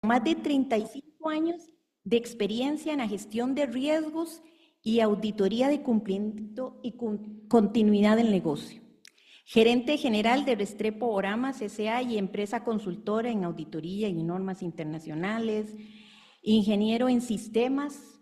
más de 35 años de experiencia en la gestión de riesgos y auditoría de cumplimiento y continuidad del negocio. Gerente general de Restrepo Oramas S.A. y empresa consultora en auditoría y normas internacionales, ingeniero en sistemas,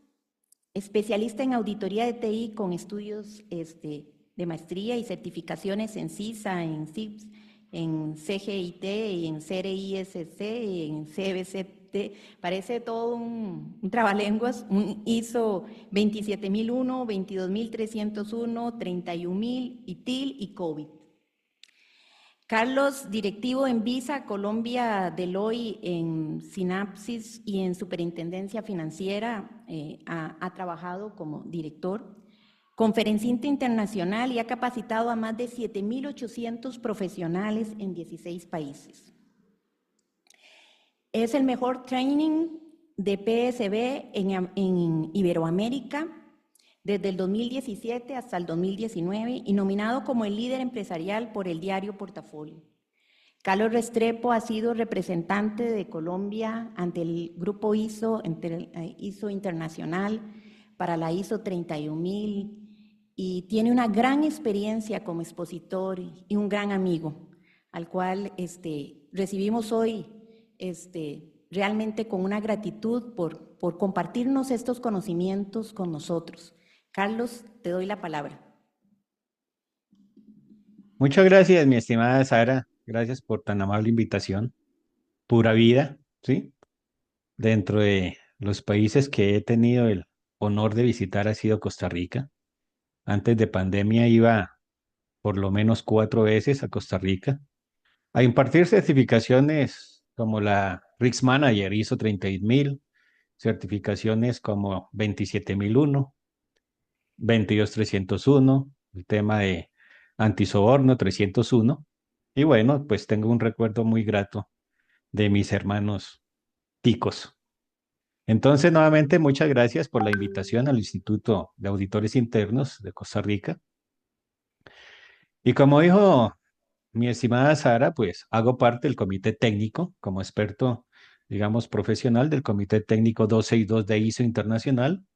especialista en auditoría de TI con estudios de maestría y certificaciones en CISA, en CIPS, en CGIT, en CRISC, en CBCT. Parece todo un trabalenguas, un ISO 27001, 22301, 31000, ITIL y COVID. Carlos, directivo en Visa, Colombia, Deloitte, en Sinapsis y en Superintendencia Financiera, ha trabajado como director. Conferencista internacional y ha capacitado a más de 7.800 profesionales en 16 países. Es el mejor training de PSB en Iberoamérica desde el 2017 hasta el 2019 y nominado como el líder empresarial por el diario Portafolio. Carlos Restrepo ha sido representante de Colombia ante el grupo ISO Internacional para la ISO 31000 y tiene una gran experiencia como expositor y un gran amigo, al cual recibimos hoy realmente con una gratitud por compartirnos estos conocimientos con nosotros. Carlos, te doy la palabra. Muchas gracias, mi estimada Sara. Gracias por tan amable invitación. Pura vida, ¿sí? Dentro de los países que he tenido el honor de visitar ha sido Costa Rica. Antes de pandemia iba por lo menos 4 veces a Costa Rica a impartir certificaciones como la Risk Manager ISO 31000, certificaciones como 27001, 22301, el tema de antisoborno 301. Y bueno, pues tengo un recuerdo muy grato de mis hermanos ticos. Entonces, nuevamente, muchas gracias por la invitación al Instituto de Auditores Internos de Costa Rica. Y como dijo mi estimada Sara, pues hago parte del comité técnico como experto, digamos, profesional del comité técnico 262 de ISO Internacional,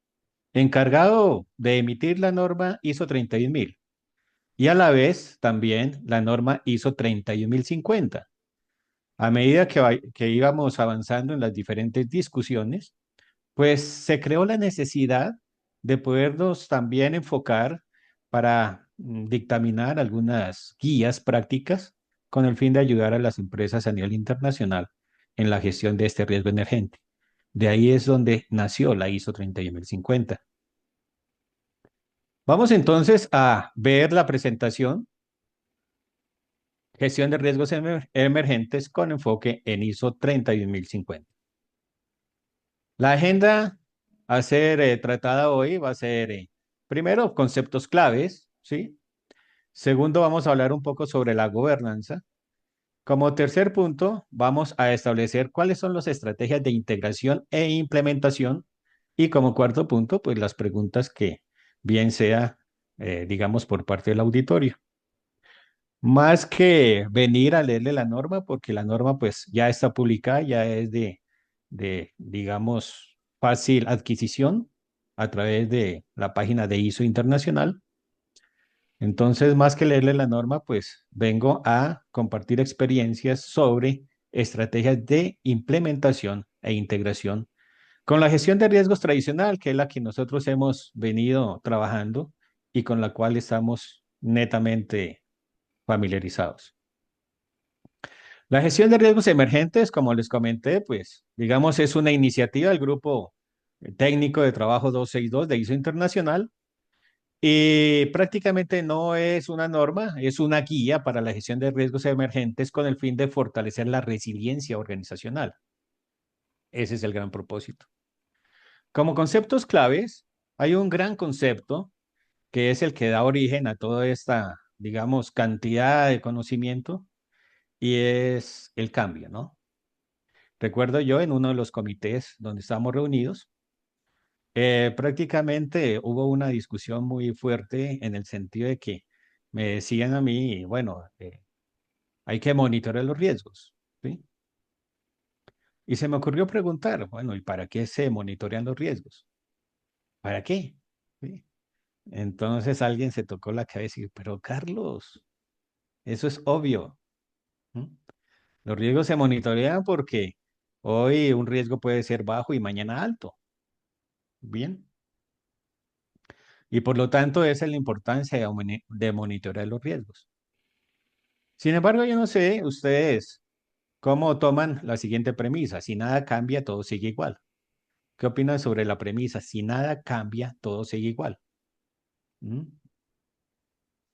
encargado de emitir la norma ISO 31000 y a la vez también la norma ISO 31050. A medida que íbamos avanzando en las diferentes discusiones, pues se creó la necesidad de podernos también enfocar para dictaminar algunas guías prácticas con el fin de ayudar a las empresas a nivel internacional en la gestión de este riesgo emergente. De ahí es donde nació la ISO 31050. Vamos entonces a ver la presentación, gestión de riesgos emergentes con enfoque en ISO 31050. La agenda a ser tratada hoy va a ser, primero, conceptos claves, ¿sí? Segundo, vamos a hablar un poco sobre la gobernanza. Como tercer punto, vamos a establecer cuáles son las estrategias de integración e implementación. Y como cuarto punto, pues las preguntas que bien sea, digamos, por parte del auditorio. Más que venir a leerle la norma, porque la norma pues ya está publicada, ya es digamos, fácil adquisición a través de la página de ISO Internacional. Entonces, más que leerle la norma, pues vengo a compartir experiencias sobre estrategias de implementación e integración con la gestión de riesgos tradicional, que es la que nosotros hemos venido trabajando y con la cual estamos netamente familiarizados. La gestión de riesgos emergentes, como les comenté, pues digamos es una iniciativa del grupo técnico de trabajo 262 de ISO Internacional y prácticamente no es una norma, es una guía para la gestión de riesgos emergentes con el fin de fortalecer la resiliencia organizacional. Ese es el gran propósito. Como conceptos claves, hay un gran concepto que es el que da origen a toda esta, digamos, cantidad de conocimiento y es el cambio, ¿no? Recuerdo yo en uno de los comités donde estábamos reunidos, prácticamente hubo una discusión muy fuerte en el sentido de que me decían a mí, bueno, hay que monitorear los riesgos, ¿sí? Y se me ocurrió preguntar, bueno, ¿y para qué se monitorean los riesgos? ¿Para qué? ¿Sí? Entonces alguien se tocó la cabeza y dijo, pero Carlos, eso es obvio. ¿Mm? Los riesgos se monitorean porque hoy un riesgo puede ser bajo y mañana alto. Bien. Y por lo tanto, esa es la importancia de monitorear los riesgos. Sin embargo, yo no sé ustedes cómo toman la siguiente premisa. Si nada cambia, todo sigue igual. ¿Qué opinan sobre la premisa? Si nada cambia, todo sigue igual. ¿Mm?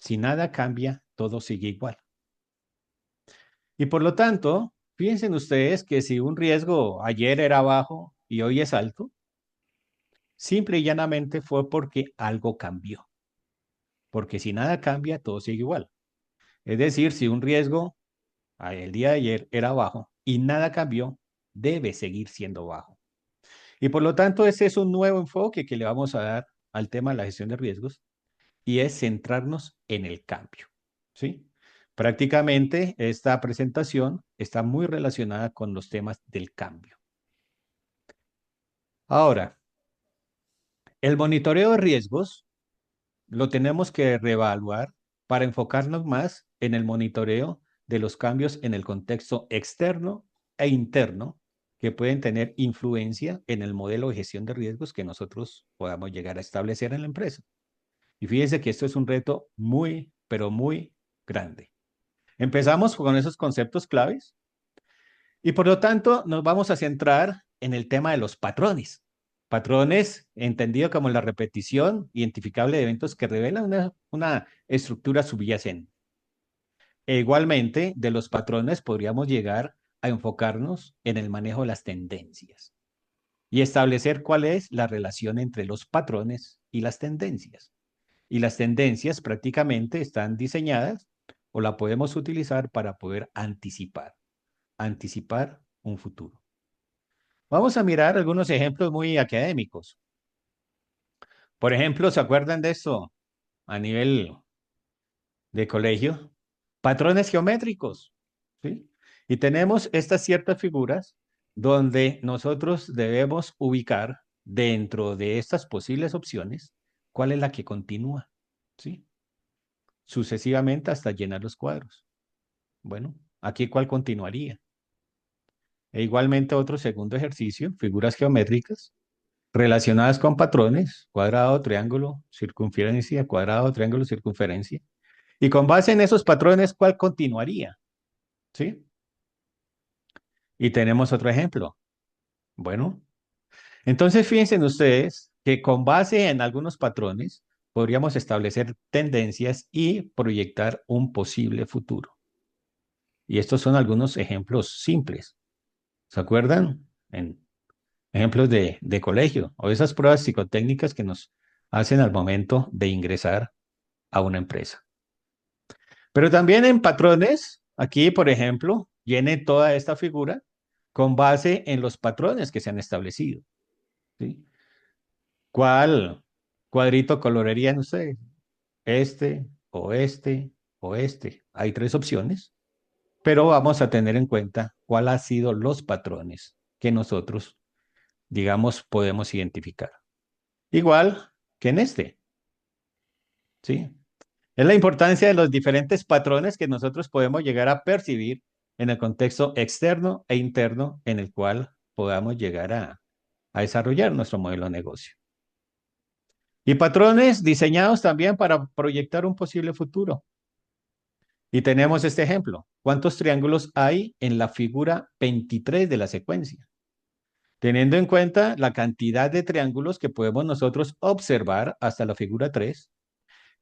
Si nada cambia, todo sigue igual. Y por lo tanto, piensen ustedes que si un riesgo ayer era bajo y hoy es alto, simple y llanamente fue porque algo cambió. Porque si nada cambia, todo sigue igual. Es decir, si un riesgo el día de ayer era bajo y nada cambió, debe seguir siendo bajo. Y por lo tanto, ese es un nuevo enfoque que le vamos a dar al tema de la gestión de riesgos y es centrarnos en el cambio. ¿Sí? Prácticamente esta presentación está muy relacionada con los temas del cambio. Ahora, el monitoreo de riesgos lo tenemos que reevaluar para enfocarnos más en el monitoreo de los cambios en el contexto externo e interno que pueden tener influencia en el modelo de gestión de riesgos que nosotros podamos llegar a establecer en la empresa. Y fíjense que esto es un reto muy, pero muy grande. Empezamos con esos conceptos claves y por lo tanto nos vamos a centrar en el tema de los patrones. Patrones entendido como la repetición identificable de eventos que revelan una estructura subyacente. E igualmente, de los patrones podríamos llegar a enfocarnos en el manejo de las tendencias y establecer cuál es la relación entre los patrones y las tendencias. Y las tendencias prácticamente están diseñadas o la podemos utilizar para poder anticipar un futuro. Vamos a mirar algunos ejemplos muy académicos. Por ejemplo, ¿se acuerdan de esto a nivel de colegio? Patrones geométricos, ¿sí? Y tenemos estas ciertas figuras donde nosotros debemos ubicar dentro de estas posibles opciones cuál es la que continúa, ¿sí? Sucesivamente hasta llenar los cuadros. Bueno, aquí cuál continuaría. E igualmente otro segundo ejercicio, figuras geométricas relacionadas con patrones, cuadrado, triángulo, circunferencia, cuadrado, triángulo, circunferencia. Y con base en esos patrones, ¿cuál continuaría? ¿Sí? Y tenemos otro ejemplo. Bueno, entonces fíjense ustedes que con base en algunos patrones podríamos establecer tendencias y proyectar un posible futuro. Y estos son algunos ejemplos simples. ¿Se acuerdan? En ejemplos de colegio o esas pruebas psicotécnicas que nos hacen al momento de ingresar a una empresa. Pero también en patrones, aquí, por ejemplo, viene toda esta figura con base en los patrones que se han establecido. ¿Sí? ¿Cuál cuadrito colorearían ustedes? Este, o este, o este. Hay tres opciones, pero vamos a tener en cuenta cuál han sido los patrones que nosotros, digamos, podemos identificar. Igual que en este, ¿sí? Es la importancia de los diferentes patrones que nosotros podemos llegar a percibir en el contexto externo e interno en el cual podamos llegar a desarrollar nuestro modelo de negocio. Y patrones diseñados también para proyectar un posible futuro. Y tenemos este ejemplo. ¿Cuántos triángulos hay en la figura 23 de la secuencia? Teniendo en cuenta la cantidad de triángulos que podemos nosotros observar hasta la figura 3,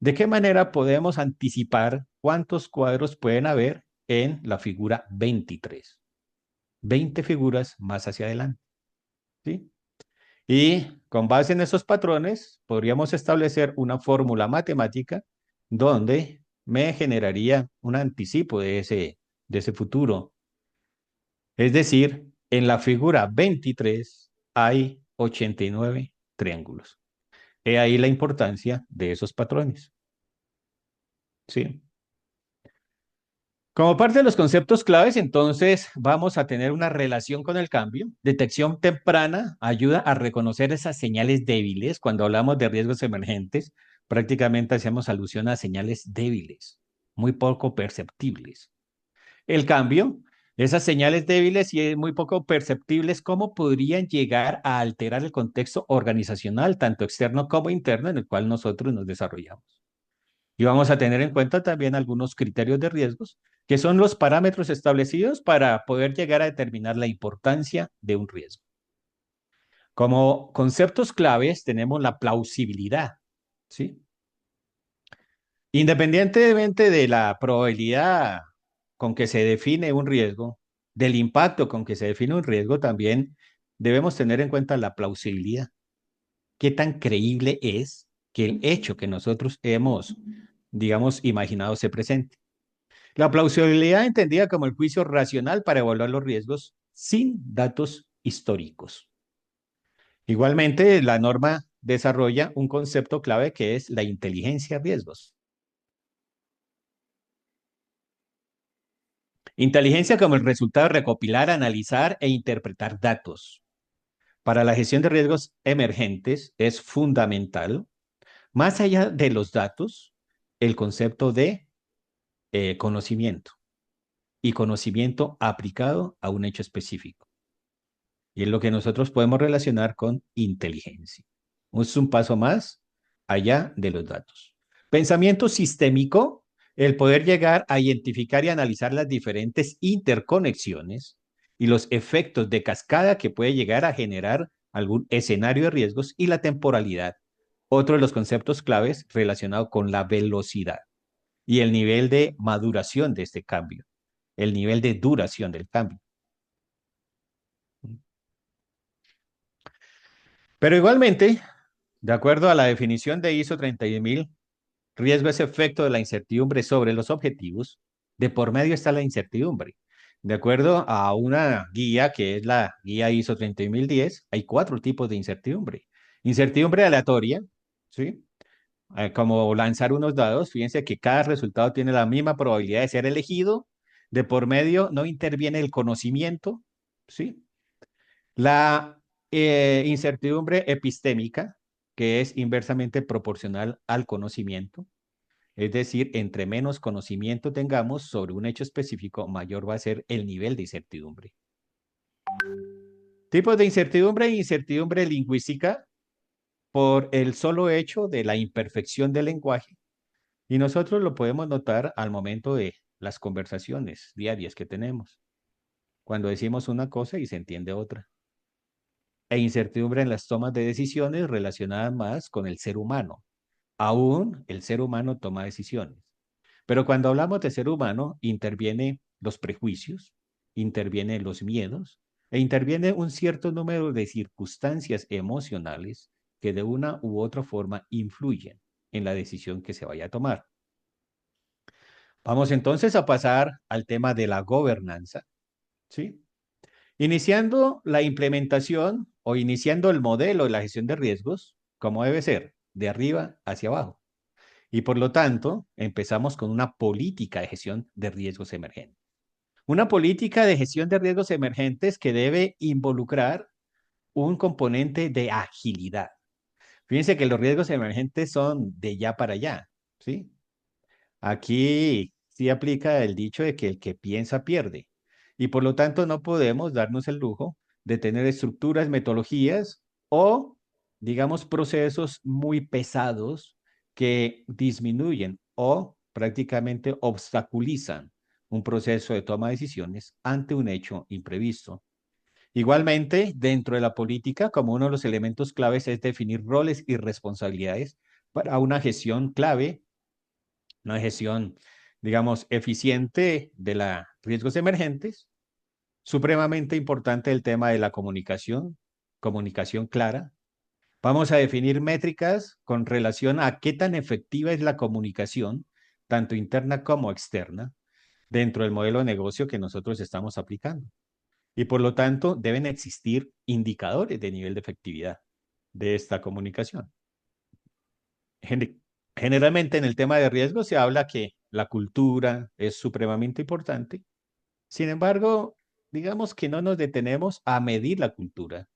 ¿de qué manera podemos anticipar cuántos cuadros pueden haber en la figura 23? 20 figuras más hacia adelante, ¿sí? Y con base en esos patrones, podríamos establecer una fórmula matemática donde me generaría un anticipo de ese futuro. Es decir, en la figura 23 hay 89 triángulos. He ahí la importancia de esos patrones, ¿sí? Como parte de los conceptos claves, entonces vamos a tener una relación con el cambio. Detección temprana ayuda a reconocer esas señales débiles. Cuando hablamos de riesgos emergentes, prácticamente hacemos alusión a señales débiles, muy poco perceptibles. El cambio, esas señales débiles y muy poco perceptibles, ¿cómo podrían llegar a alterar el contexto organizacional, tanto externo como interno, en el cual nosotros nos desarrollamos? Y vamos a tener en cuenta también algunos criterios de riesgos, que son los parámetros establecidos para poder llegar a determinar la importancia de un riesgo. Como conceptos claves tenemos la plausibilidad, ¿sí? Independientemente de la probabilidad con que se define un riesgo, del impacto con que se define un riesgo, también debemos tener en cuenta la plausibilidad. ¿Qué tan creíble es que el hecho que nosotros hemos, digamos, imaginado se presente? La plausibilidad entendida como el juicio racional para evaluar los riesgos sin datos históricos. Igualmente, la norma desarrolla un concepto clave que es la inteligencia de riesgos. Inteligencia como el resultado de recopilar, analizar e interpretar datos. Para la gestión de riesgos emergentes es fundamental, más allá de los datos, el concepto de conocimiento y conocimiento aplicado a un hecho específico. Y es lo que nosotros podemos relacionar con inteligencia. Es un paso más allá de los datos. Pensamiento sistémico, el poder llegar a identificar y analizar las diferentes interconexiones y los efectos de cascada que puede llegar a generar algún escenario de riesgos y la temporalidad. Otro de los conceptos claves relacionado con la velocidad y el nivel de maduración de este cambio, el nivel de duración del cambio. Pero igualmente, de acuerdo a la definición de ISO 31000, riesgo es efecto de la incertidumbre sobre los objetivos. De por medio está la incertidumbre. De acuerdo a una guía que es la guía ISO 30010, hay cuatro tipos de incertidumbre. Incertidumbre aleatoria, ¿sí? Como lanzar unos dados. Fíjense que cada resultado tiene la misma probabilidad de ser elegido. De por medio no interviene el conocimiento, ¿sí? La incertidumbre epistémica, que es inversamente proporcional al conocimiento, es decir, entre menos conocimiento tengamos sobre un hecho específico, mayor va a ser el nivel de incertidumbre. Tipos de incertidumbre: incertidumbre lingüística por el solo hecho de la imperfección del lenguaje. Y nosotros lo podemos notar al momento de las conversaciones diarias que tenemos, cuando decimos una cosa y se entiende otra. E incertidumbre en las tomas de decisiones relacionadas más con el ser humano. Aún el ser humano toma decisiones. Pero cuando hablamos de ser humano, interviene los prejuicios, intervienen los miedos e interviene un cierto número de circunstancias emocionales que de una u otra forma influyen en la decisión que se vaya a tomar. Vamos entonces a pasar al tema de la gobernanza, ¿sí? Iniciando la implementación o iniciando el modelo de la gestión de riesgos, como debe ser, de arriba hacia abajo. Y por lo tanto, empezamos con una política de gestión de riesgos emergentes. Una política de gestión de riesgos emergentes que debe involucrar un componente de agilidad. Fíjense que los riesgos emergentes son de ya para allá, ¿sí? Aquí sí aplica el dicho de que el que piensa pierde. Y por lo tanto no podemos darnos el lujo de tener estructuras, metodologías o, digamos, procesos muy pesados que disminuyen o prácticamente obstaculizan un proceso de toma de decisiones ante un hecho imprevisto. Igualmente, dentro de la política, como uno de los elementos claves es definir roles y responsabilidades para una gestión clave, una gestión, digamos, eficiente de los riesgos emergentes. Supremamente importante el tema de la comunicación, comunicación clara. Vamos a definir métricas con relación a qué tan efectiva es la comunicación, tanto interna como externa, dentro del modelo de negocio que nosotros estamos aplicando. Y por lo tanto, deben existir indicadores de nivel de efectividad de esta comunicación. Generalmente en el tema de riesgo se habla que la cultura es supremamente importante. Sin embargo, digamos que no nos detenemos a medir la cultura,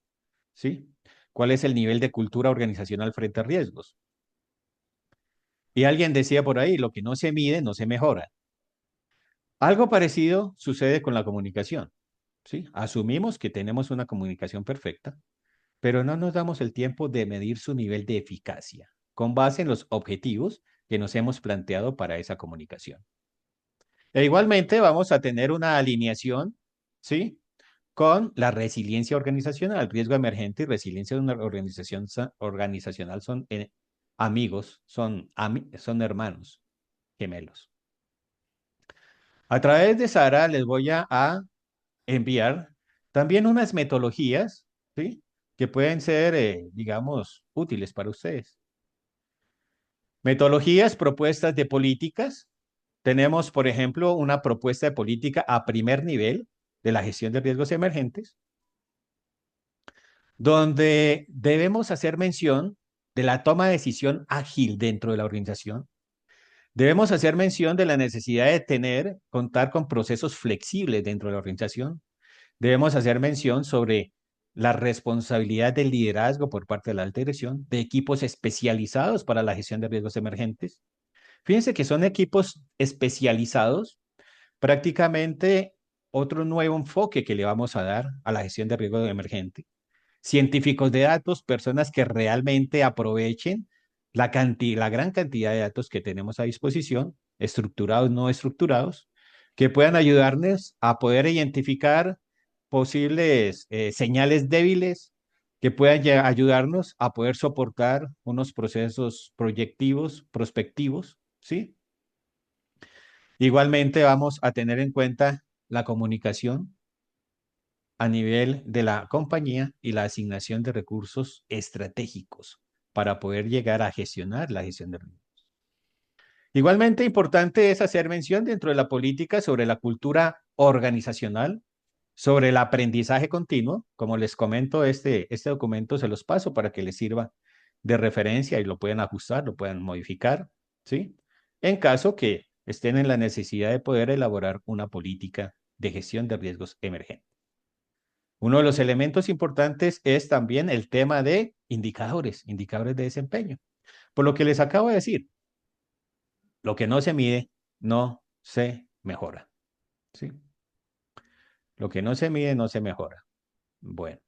¿sí? ¿Cuál es el nivel de cultura organizacional frente a riesgos? Y alguien decía por ahí, lo que no se mide no se mejora. Algo parecido sucede con la comunicación, ¿sí? Asumimos que tenemos una comunicación perfecta, pero no nos damos el tiempo de medir su nivel de eficacia con base en los objetivos que nos hemos planteado para esa comunicación. E igualmente vamos a tener una alineación, ¿sí? Con la resiliencia organizacional, riesgo emergente y resiliencia de una organización organizacional son amigos, son hermanos gemelos. A través de Sara les voy a enviar también unas metodologías, ¿sí? Que pueden ser, digamos, útiles para ustedes. Metodologías, propuestas de políticas. Tenemos, por ejemplo, una propuesta de política a primer nivel de la gestión de riesgos emergentes, donde debemos hacer mención de la toma de decisión ágil dentro de la organización. Debemos hacer mención de la necesidad de contar con procesos flexibles dentro de la organización. Debemos hacer mención sobre la responsabilidad del liderazgo por parte de la alta dirección, de equipos especializados para la gestión de riesgos emergentes. Fíjense que son equipos especializados, prácticamente otro nuevo enfoque que le vamos a dar a la gestión de riesgos emergentes. Científicos de datos, personas que realmente aprovechen la gran cantidad de datos que tenemos a disposición, estructurados, no estructurados, que puedan ayudarnos a poder identificar posibles señales débiles, que puedan ayudarnos a poder soportar unos procesos proyectivos, prospectivos, ¿sí? Igualmente vamos a tener en cuenta la comunicación a nivel de la compañía y la asignación de recursos estratégicos para poder llegar a gestionar la gestión de riesgos. Igualmente importante es hacer mención dentro de la política sobre la cultura organizacional, sobre el aprendizaje continuo. Como les comento, este documento se los paso para que les sirva de referencia y lo puedan ajustar, lo puedan modificar, ¿sí? En caso que estén en la necesidad de poder elaborar una política de gestión de riesgos emergentes. Uno de los elementos importantes es también el tema de indicadores de desempeño. Por lo que les acabo de decir, lo que no se mide no se mejora, ¿sí? Lo que no se mide no se mejora. Bueno,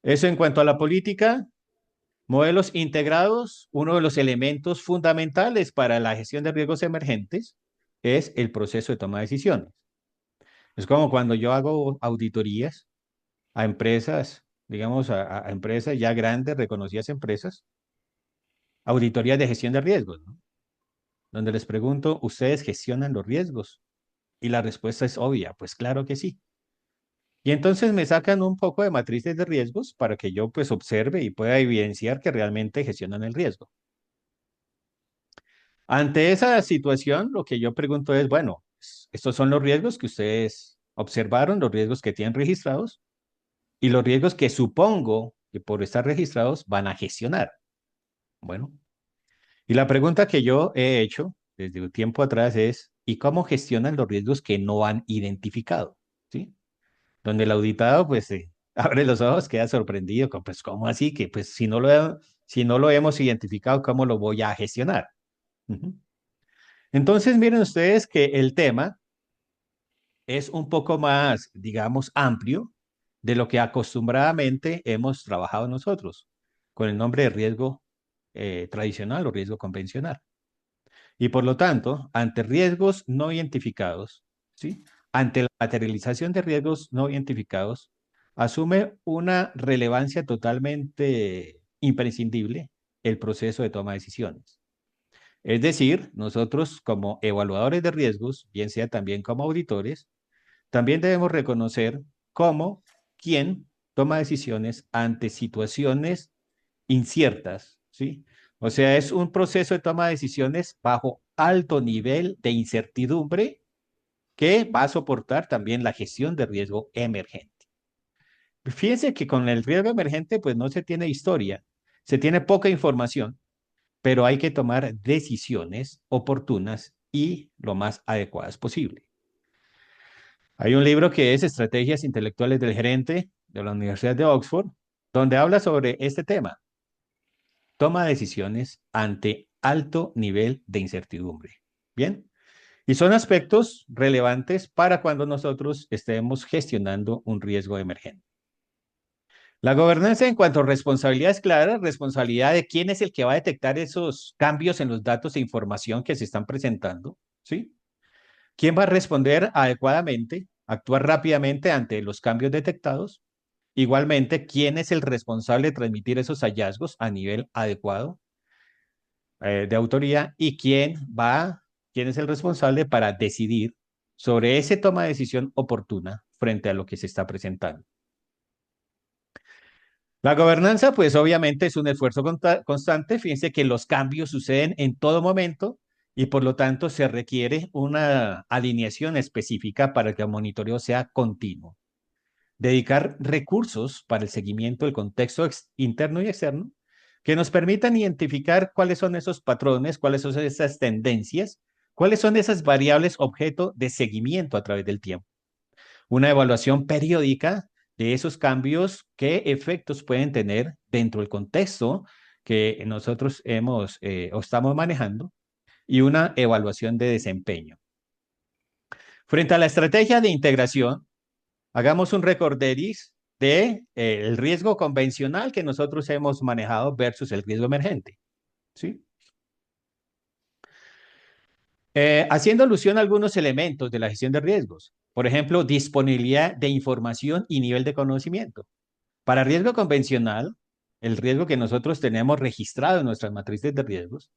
eso en cuanto a la política. Modelos integrados, uno de los elementos fundamentales para la gestión de riesgos emergentes es el proceso de toma de decisiones. Es como cuando yo hago auditorías a empresas, digamos, a empresas ya grandes, reconocidas empresas, auditorías de gestión de riesgos, ¿no? Donde les pregunto, ¿ustedes gestionan los riesgos? Y la respuesta es obvia, pues claro que sí. Y entonces me sacan un poco de matrices de riesgos para que yo pues observe y pueda evidenciar que realmente gestionan el riesgo. Ante esa situación, lo que yo pregunto es, bueno, estos son los riesgos que ustedes observaron, los riesgos que tienen registrados y los riesgos que supongo que por estar registrados van a gestionar. Bueno, y la pregunta que yo he hecho desde un tiempo atrás es, ¿y cómo gestionan los riesgos que no han identificado? ¿Sí? Donde el auditado pues abre los ojos, queda sorprendido, pues ¿cómo así? Que pues si no lo hemos identificado, ¿cómo lo voy a gestionar? Ujú. Entonces, miren ustedes que el tema es un poco más, digamos, amplio de lo que acostumbradamente hemos trabajado nosotros, con el nombre de riesgo tradicional o riesgo convencional. Y por lo tanto, ante riesgos no identificados, ¿sí? Ante la materialización de riesgos no identificados, asume una relevancia totalmente imprescindible el proceso de toma de decisiones. Es decir, nosotros como evaluadores de riesgos, bien sea también como auditores, también debemos reconocer cómo, quién toma decisiones ante situaciones inciertas, ¿sí? O sea, es un proceso de toma de decisiones bajo alto nivel de incertidumbre que va a soportar también la gestión de riesgo emergente. Fíjense que con el riesgo emergente, pues no se tiene historia, se tiene poca información. pero hay que tomar decisiones oportunas y lo más adecuadas posible. Hay un libro que es Estrategias Intelectuales del Gerente de la Universidad de Oxford, donde habla sobre este tema. Toma decisiones ante alto nivel de incertidumbre. Bien, y son aspectos relevantes para cuando nosotros estemos gestionando un riesgo emergente. La gobernanza en cuanto a responsabilidades claras, responsabilidad de quién es el que va a detectar esos cambios en los datos e información que se están presentando, ¿sí? ¿Quién va a responder adecuadamente, actuar rápidamente ante los cambios detectados? Igualmente, ¿quién es el responsable de transmitir esos hallazgos a nivel adecuado de autoría? ¿Y quién es el responsable para decidir sobre esa toma de decisión oportuna frente a lo que se está presentando? La gobernanza, pues obviamente es un esfuerzo constante. Fíjense que los cambios suceden en todo momento y por lo tanto se requiere una alineación específica para que el monitoreo sea continuo. Dedicar recursos para el seguimiento del contexto interno y externo que nos permitan identificar cuáles son esos patrones, cuáles son esas tendencias, cuáles son esas variables objeto de seguimiento a través del tiempo. Una evaluación periódica de esos cambios, qué efectos pueden tener dentro del contexto que nosotros hemos o estamos manejando, y una evaluación de desempeño. Frente a la estrategia de integración, hagamos un recorderis de el riesgo convencional que nosotros hemos manejado versus el riesgo emergente. ¿Sí? Haciendo alusión a algunos elementos de la gestión de riesgos. Por ejemplo, disponibilidad de información y nivel de conocimiento. Para riesgo convencional, el riesgo que nosotros tenemos registrado en nuestras matrices de riesgos,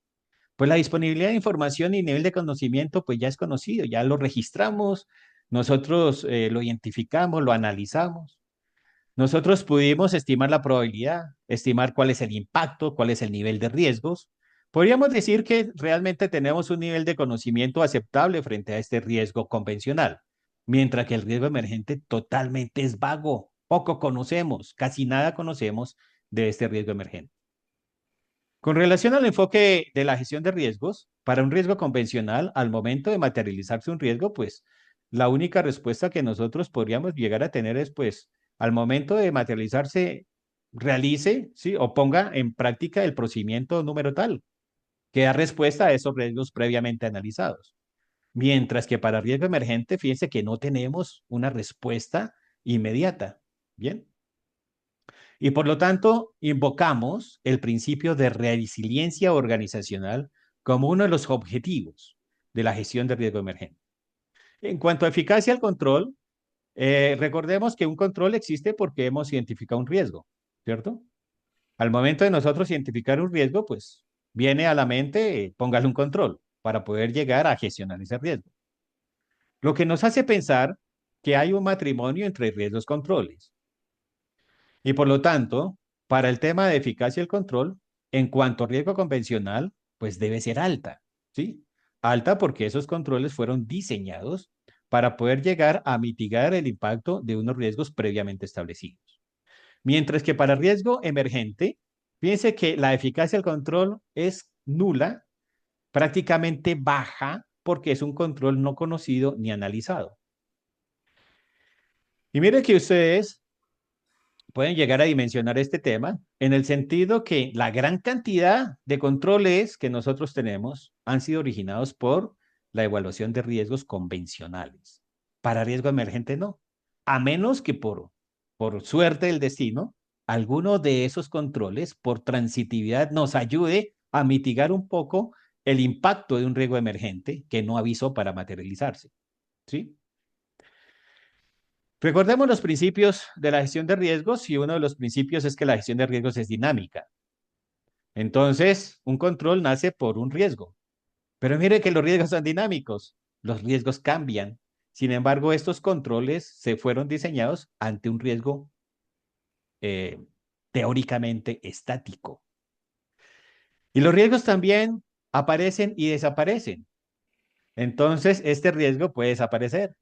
pues la disponibilidad de información y nivel de conocimiento pues ya es conocido, ya lo registramos, nosotros lo identificamos, lo analizamos. Nosotros pudimos estimar la probabilidad, estimar cuál es el impacto, cuál es el nivel de riesgos. Podríamos decir que realmente tenemos un nivel de conocimiento aceptable frente a este riesgo convencional, mientras que el riesgo emergente totalmente es vago. Poco conocemos, casi nada conocemos de este riesgo emergente. Con relación al enfoque de la gestión de riesgos, para un riesgo convencional, al momento de materializarse un riesgo, pues la única respuesta que nosotros podríamos llegar a tener es, pues, al momento de materializarse, realice, ¿sí? O ponga en práctica el procedimiento número tal, que da respuesta a esos riesgos previamente analizados. Mientras que para riesgo emergente, fíjense que no tenemos una respuesta inmediata. Bien. Y por lo tanto, invocamos el principio de resiliencia organizacional como uno de los objetivos de la gestión de riesgo emergente. En cuanto a eficacia al control, recordemos que un control existe porque hemos identificado un riesgo, ¿cierto? Al momento de nosotros identificar un riesgo, pues viene a la mente, póngale un control para poder llegar a gestionar ese riesgo. Lo que nos hace pensar que hay un matrimonio entre riesgos controles. Y por lo tanto, para el tema de eficacia y el control, en cuanto a riesgo convencional, pues debe ser alta, ¿sí? Alta porque esos controles fueron diseñados para poder llegar a mitigar el impacto de unos riesgos previamente establecidos. Mientras que para riesgo emergente, fíjense que la eficacia del control es nula, prácticamente baja, porque es un control no conocido ni analizado. Y miren que ustedes pueden llegar a dimensionar este tema en el sentido que la gran cantidad de controles que nosotros tenemos han sido originados por la evaluación de riesgos convencionales. Para riesgo emergente no, a menos que por suerte del destino, alguno de esos controles por transitividad nos ayude a mitigar un poco el impacto de un riesgo emergente que no avisó para materializarse. ¿Sí? Recordemos los principios de la gestión de riesgos y uno de los principios es que la gestión de riesgos es dinámica. Entonces, un control nace por un riesgo. Pero mire que los riesgos son dinámicos, los riesgos cambian. Sin embargo, estos controles se fueron diseñados ante un riesgo eh, teóricamente estático. Y los riesgos también aparecen y desaparecen. Entonces, este riesgo puede desaparecer.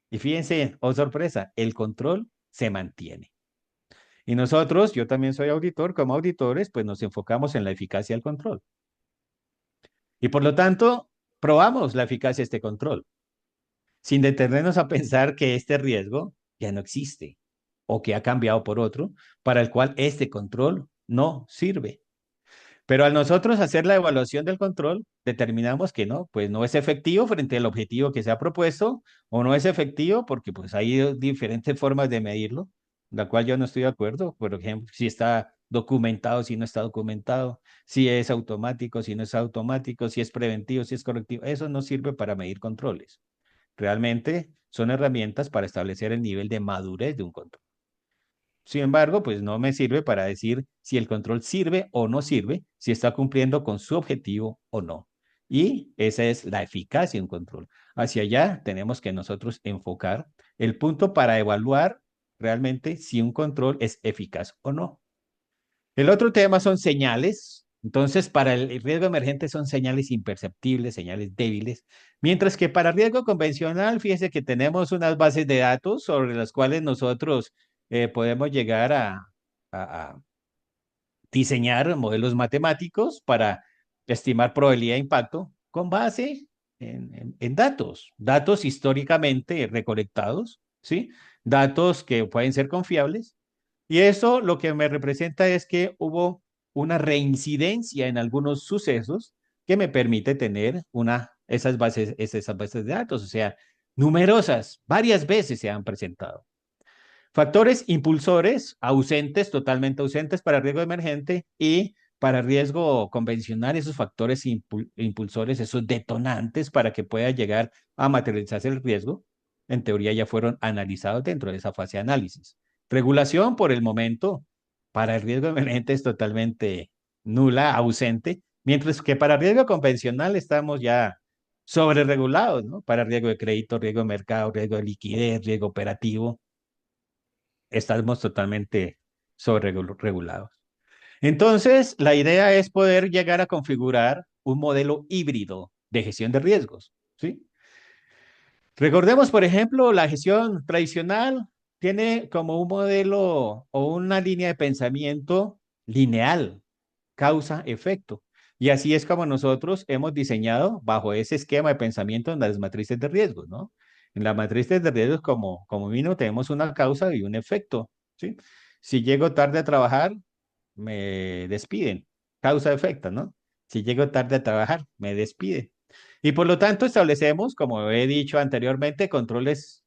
Y fíjense, oh sorpresa, el control se mantiene. Y nosotros, yo también soy auditor, como auditores, pues nos enfocamos en la eficacia del control. Y por lo tanto, probamos la eficacia de este control, sin detenernos a pensar que este riesgo ya no existe o que ha cambiado por otro, para el cual este control no sirve. Pero al nosotros hacer la evaluación del control, determinamos que no, pues no es efectivo frente al objetivo que se ha propuesto, o no es efectivo porque pues hay diferentes formas de medirlo, la cual yo no estoy de acuerdo. Por ejemplo, si está documentado, si no está documentado, si es automático, si no es automático, si es preventivo, si es correctivo. Eso no sirve para medir controles. Realmente son herramientas para establecer el nivel de madurez de un control. Sin embargo, pues no me sirve para decir si el control sirve o no sirve, si está cumpliendo con su objetivo o no. Y esa es la eficacia de un control. Hacia allá tenemos que nosotros enfocar el punto para evaluar realmente si un control es eficaz o no. El otro tema son señales. Entonces, para el riesgo emergente son señales imperceptibles, señales débiles, mientras que para riesgo convencional, fíjese que tenemos unas bases de datos sobre las cuales nosotros podemos llegar a diseñar modelos matemáticos para estimar probabilidad de impacto con base en datos, datos históricamente recolectados, ¿sí? Datos que pueden ser confiables y eso lo que me representa es que hubo una reincidencia en algunos sucesos que me permite tener esas bases de datos, o sea, numerosas, varias veces se han presentado. Factores impulsores ausentes, totalmente ausentes para riesgo emergente y para riesgo convencional, esos factores impulsores, esos detonantes para que pueda llegar a materializarse el riesgo, en teoría ya fueron analizados dentro de esa fase de análisis. Regulación por el momento para el riesgo emergente es totalmente nula, ausente, mientras que para riesgo convencional estamos ya sobreregulados, ¿no? Para riesgo de crédito, riesgo de mercado, riesgo de liquidez, riesgo operativo estamos totalmente sobreregulados. Entonces, la idea es poder llegar a configurar un modelo híbrido de gestión de riesgos, ¿sí? Recordemos, por ejemplo, la gestión tradicional tiene como un modelo o una línea de pensamiento lineal, causa-efecto. Y así es como nosotros hemos diseñado bajo ese esquema de pensamiento en las matrices de riesgos, ¿no? En las matrices de riesgos, como vino, tenemos una causa y un efecto, ¿sí? Si llego tarde a trabajar, me despiden. Causa-efecto, ¿no? Si llego tarde a trabajar, me despiden. Y por lo tanto establecemos, como he dicho anteriormente, controles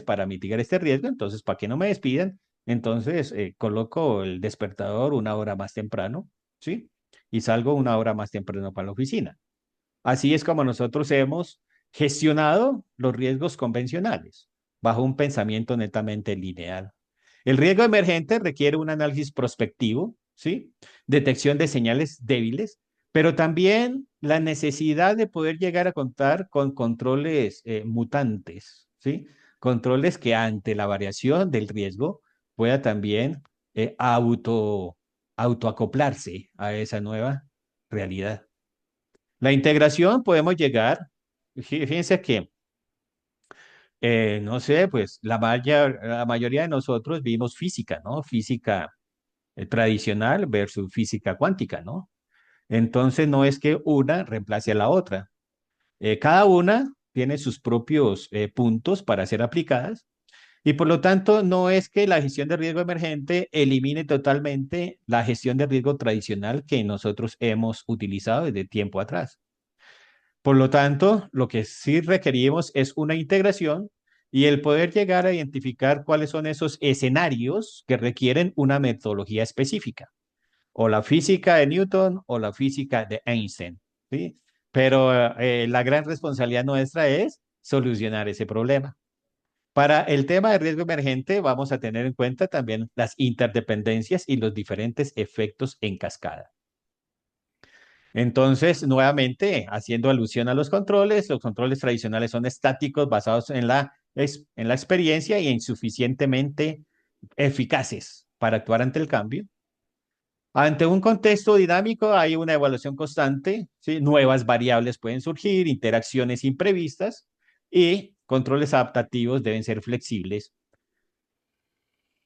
para mitigar este riesgo. Entonces, para que no me despidan, entonces coloco el despertador una hora más temprano, ¿sí? Y salgo una hora más temprano para la oficina. Así es como nosotros hemos gestionado los riesgos convencionales, bajo un pensamiento netamente lineal. El riesgo emergente requiere un análisis prospectivo, ¿sí? Detección de señales débiles, pero también la necesidad de poder llegar a contar con controles mutantes, ¿sí? Controles que ante la variación del riesgo pueda también eh, auto, autoacoplarse a esa nueva realidad. La integración podemos llegar, fíjense que, no sé, pues la mayoría de nosotros vimos física, ¿no? Física tradicional versus física cuántica, ¿no? Entonces no es que una reemplace a la otra. Cada una tiene sus propios puntos para ser aplicadas y por lo tanto no es que la gestión de riesgo emergente elimine totalmente la gestión de riesgo tradicional que nosotros hemos utilizado desde tiempo atrás. Por lo tanto, lo que sí requerimos es una integración y el poder llegar a identificar cuáles son esos escenarios que requieren una metodología específica, o la física de Newton o la física de Einstein, ¿sí? Pero la gran responsabilidad nuestra es solucionar ese problema. Para el tema de riesgo emergente, vamos a tener en cuenta también las interdependencias y los diferentes efectos en cascada. Entonces, nuevamente, haciendo alusión a los controles tradicionales son estáticos basados en la experiencia y insuficientemente eficaces para actuar ante el cambio. Ante un contexto dinámico hay una evaluación constante, ¿sí? Nuevas variables pueden surgir, interacciones imprevistas y controles adaptativos deben ser flexibles,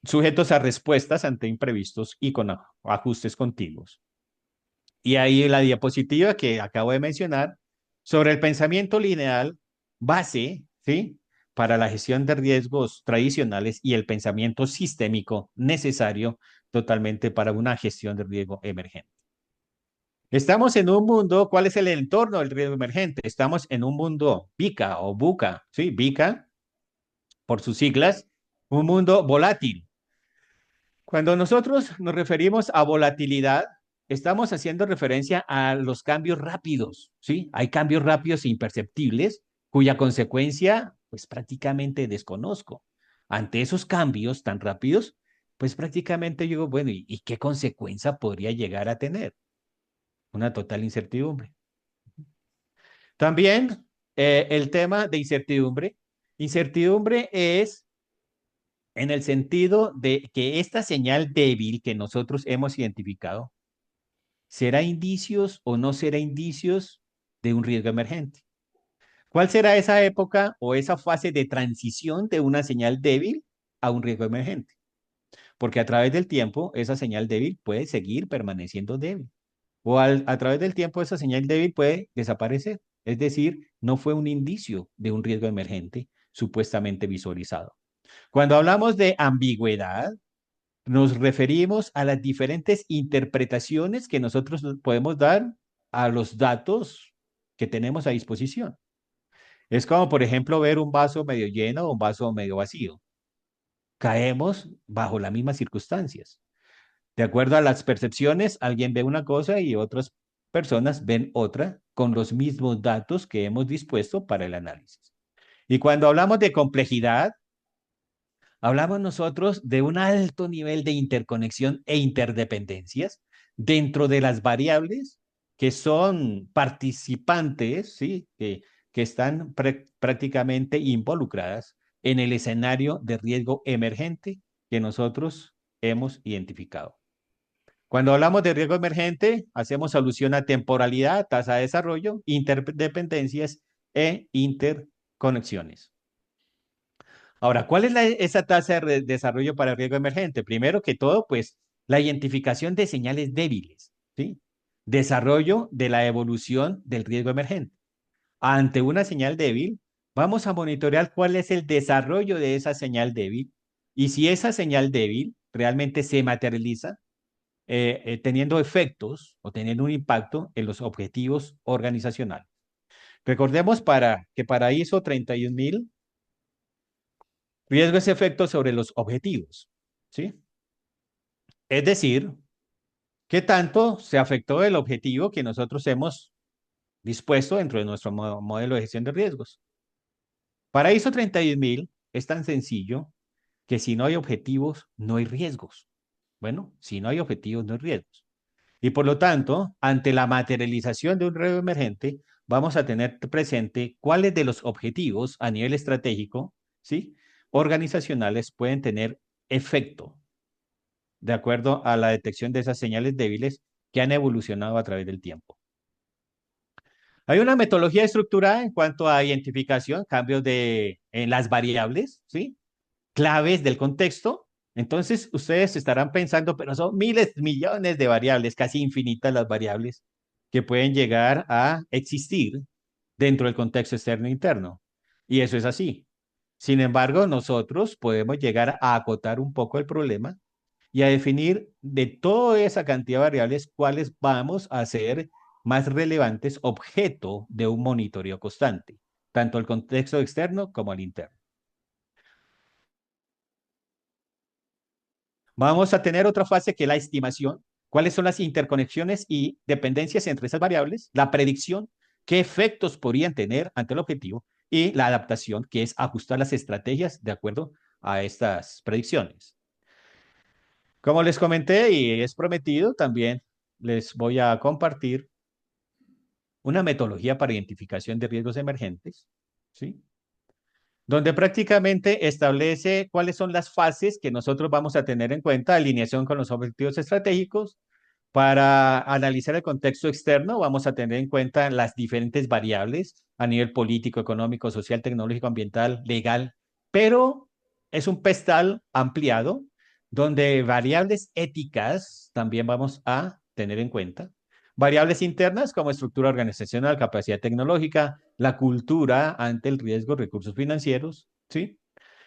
sujetos a respuestas ante imprevistos y con ajustes continuos. Y ahí la diapositiva que acabo de mencionar sobre el pensamiento lineal base, ¿sí? Para la gestión de riesgos tradicionales y el pensamiento sistémico necesario totalmente para una gestión de riesgo emergente. Estamos en un mundo, ¿cuál es el entorno del riesgo emergente? Estamos en un mundo VICA o BUCA, ¿sí? VICA, por sus siglas, un mundo volátil. Cuando nosotros nos referimos a volatilidad, estamos haciendo referencia a los cambios rápidos, ¿sí? Hay cambios rápidos e imperceptibles cuya consecuencia, pues prácticamente desconozco. Ante esos cambios tan rápidos, pues prácticamente digo, bueno, ¿y qué consecuencia podría llegar a tener? Una total incertidumbre. También el tema de incertidumbre. Incertidumbre es en el sentido de que esta señal débil que nosotros hemos identificado, ¿será indicios o no será indicios de un riesgo emergente? ¿Cuál será esa época o esa fase de transición de una señal débil a un riesgo emergente? Porque a través del tiempo esa señal débil puede seguir permaneciendo débil. O a través del tiempo esa señal débil puede desaparecer. Es decir, no fue un indicio de un riesgo emergente supuestamente visualizado. Cuando hablamos de ambigüedad, nos referimos a las diferentes interpretaciones que nosotros podemos dar a los datos que tenemos a disposición. Es como, por ejemplo, ver un vaso medio lleno o un vaso medio vacío. Caemos bajo las mismas circunstancias. De acuerdo a las percepciones, alguien ve una cosa y otras personas ven otra con los mismos datos que hemos dispuesto para el análisis. Y cuando hablamos de complejidad, hablamos nosotros de un alto nivel de interconexión e interdependencias dentro de las variables que son participantes, ¿sí? Que están prácticamente involucradas en el escenario de riesgo emergente que nosotros hemos identificado. Cuando hablamos de riesgo emergente, hacemos alusión a temporalidad, tasa de desarrollo, interdependencias e interconexiones. Ahora, ¿cuál es esa tasa de desarrollo para el riesgo emergente? Primero que todo, pues la identificación de señales débiles, ¿sí? Desarrollo de la evolución del riesgo emergente. Ante una señal débil, vamos a monitorear cuál es el desarrollo de esa señal débil y si esa señal débil realmente se materializa teniendo efectos o teniendo un impacto en los objetivos organizacionales. Recordemos que para ISO 31000 riesgo es efecto sobre los objetivos, ¿sí? Es decir, ¿qué tanto se afectó el objetivo que nosotros hemos dispuesto dentro de nuestro modelo de gestión de riesgos? Para ISO 31000 es tan sencillo que si no hay objetivos, no hay riesgos. Bueno, si no hay objetivos, no hay riesgos. Y por lo tanto, ante la materialización de un riesgo emergente, vamos a tener presente cuáles de los objetivos a nivel estratégico, ¿sí? Organizacionales pueden tener efecto de acuerdo a la detección de esas señales débiles que han evolucionado a través del tiempo. Hay una metodología estructurada en cuanto a identificación, cambios en las variables, ¿sí? Claves del contexto. Entonces, ustedes estarán pensando, pero son miles, millones de variables, casi infinitas las variables que pueden llegar a existir dentro del contexto externo e interno. Y eso es así. Sin embargo, nosotros podemos llegar a acotar un poco el problema y a definir de toda esa cantidad de variables cuáles vamos a ser más relevantes objeto de un monitoreo constante, tanto el contexto externo como el interno. Vamos a tener otra fase que es la estimación. ¿Cuáles son las interconexiones y dependencias entre esas variables? La predicción, qué efectos podrían tener ante el objetivo y la adaptación, que es ajustar las estrategias de acuerdo a estas predicciones. Como les comenté y es prometido, también les voy a compartir una metodología para identificación de riesgos emergentes, ¿sí? Donde prácticamente establece cuáles son las fases que nosotros vamos a tener en cuenta, alineación con los objetivos estratégicos. Para analizar el contexto externo, vamos a tener en cuenta las diferentes variables a nivel político, económico, social, tecnológico, ambiental, legal, pero es un pestal ampliado donde variables éticas también vamos a tener en cuenta, Variables internas como estructura organizacional, capacidad tecnológica, la cultura ante el riesgo, recursos financieros, ¿sí?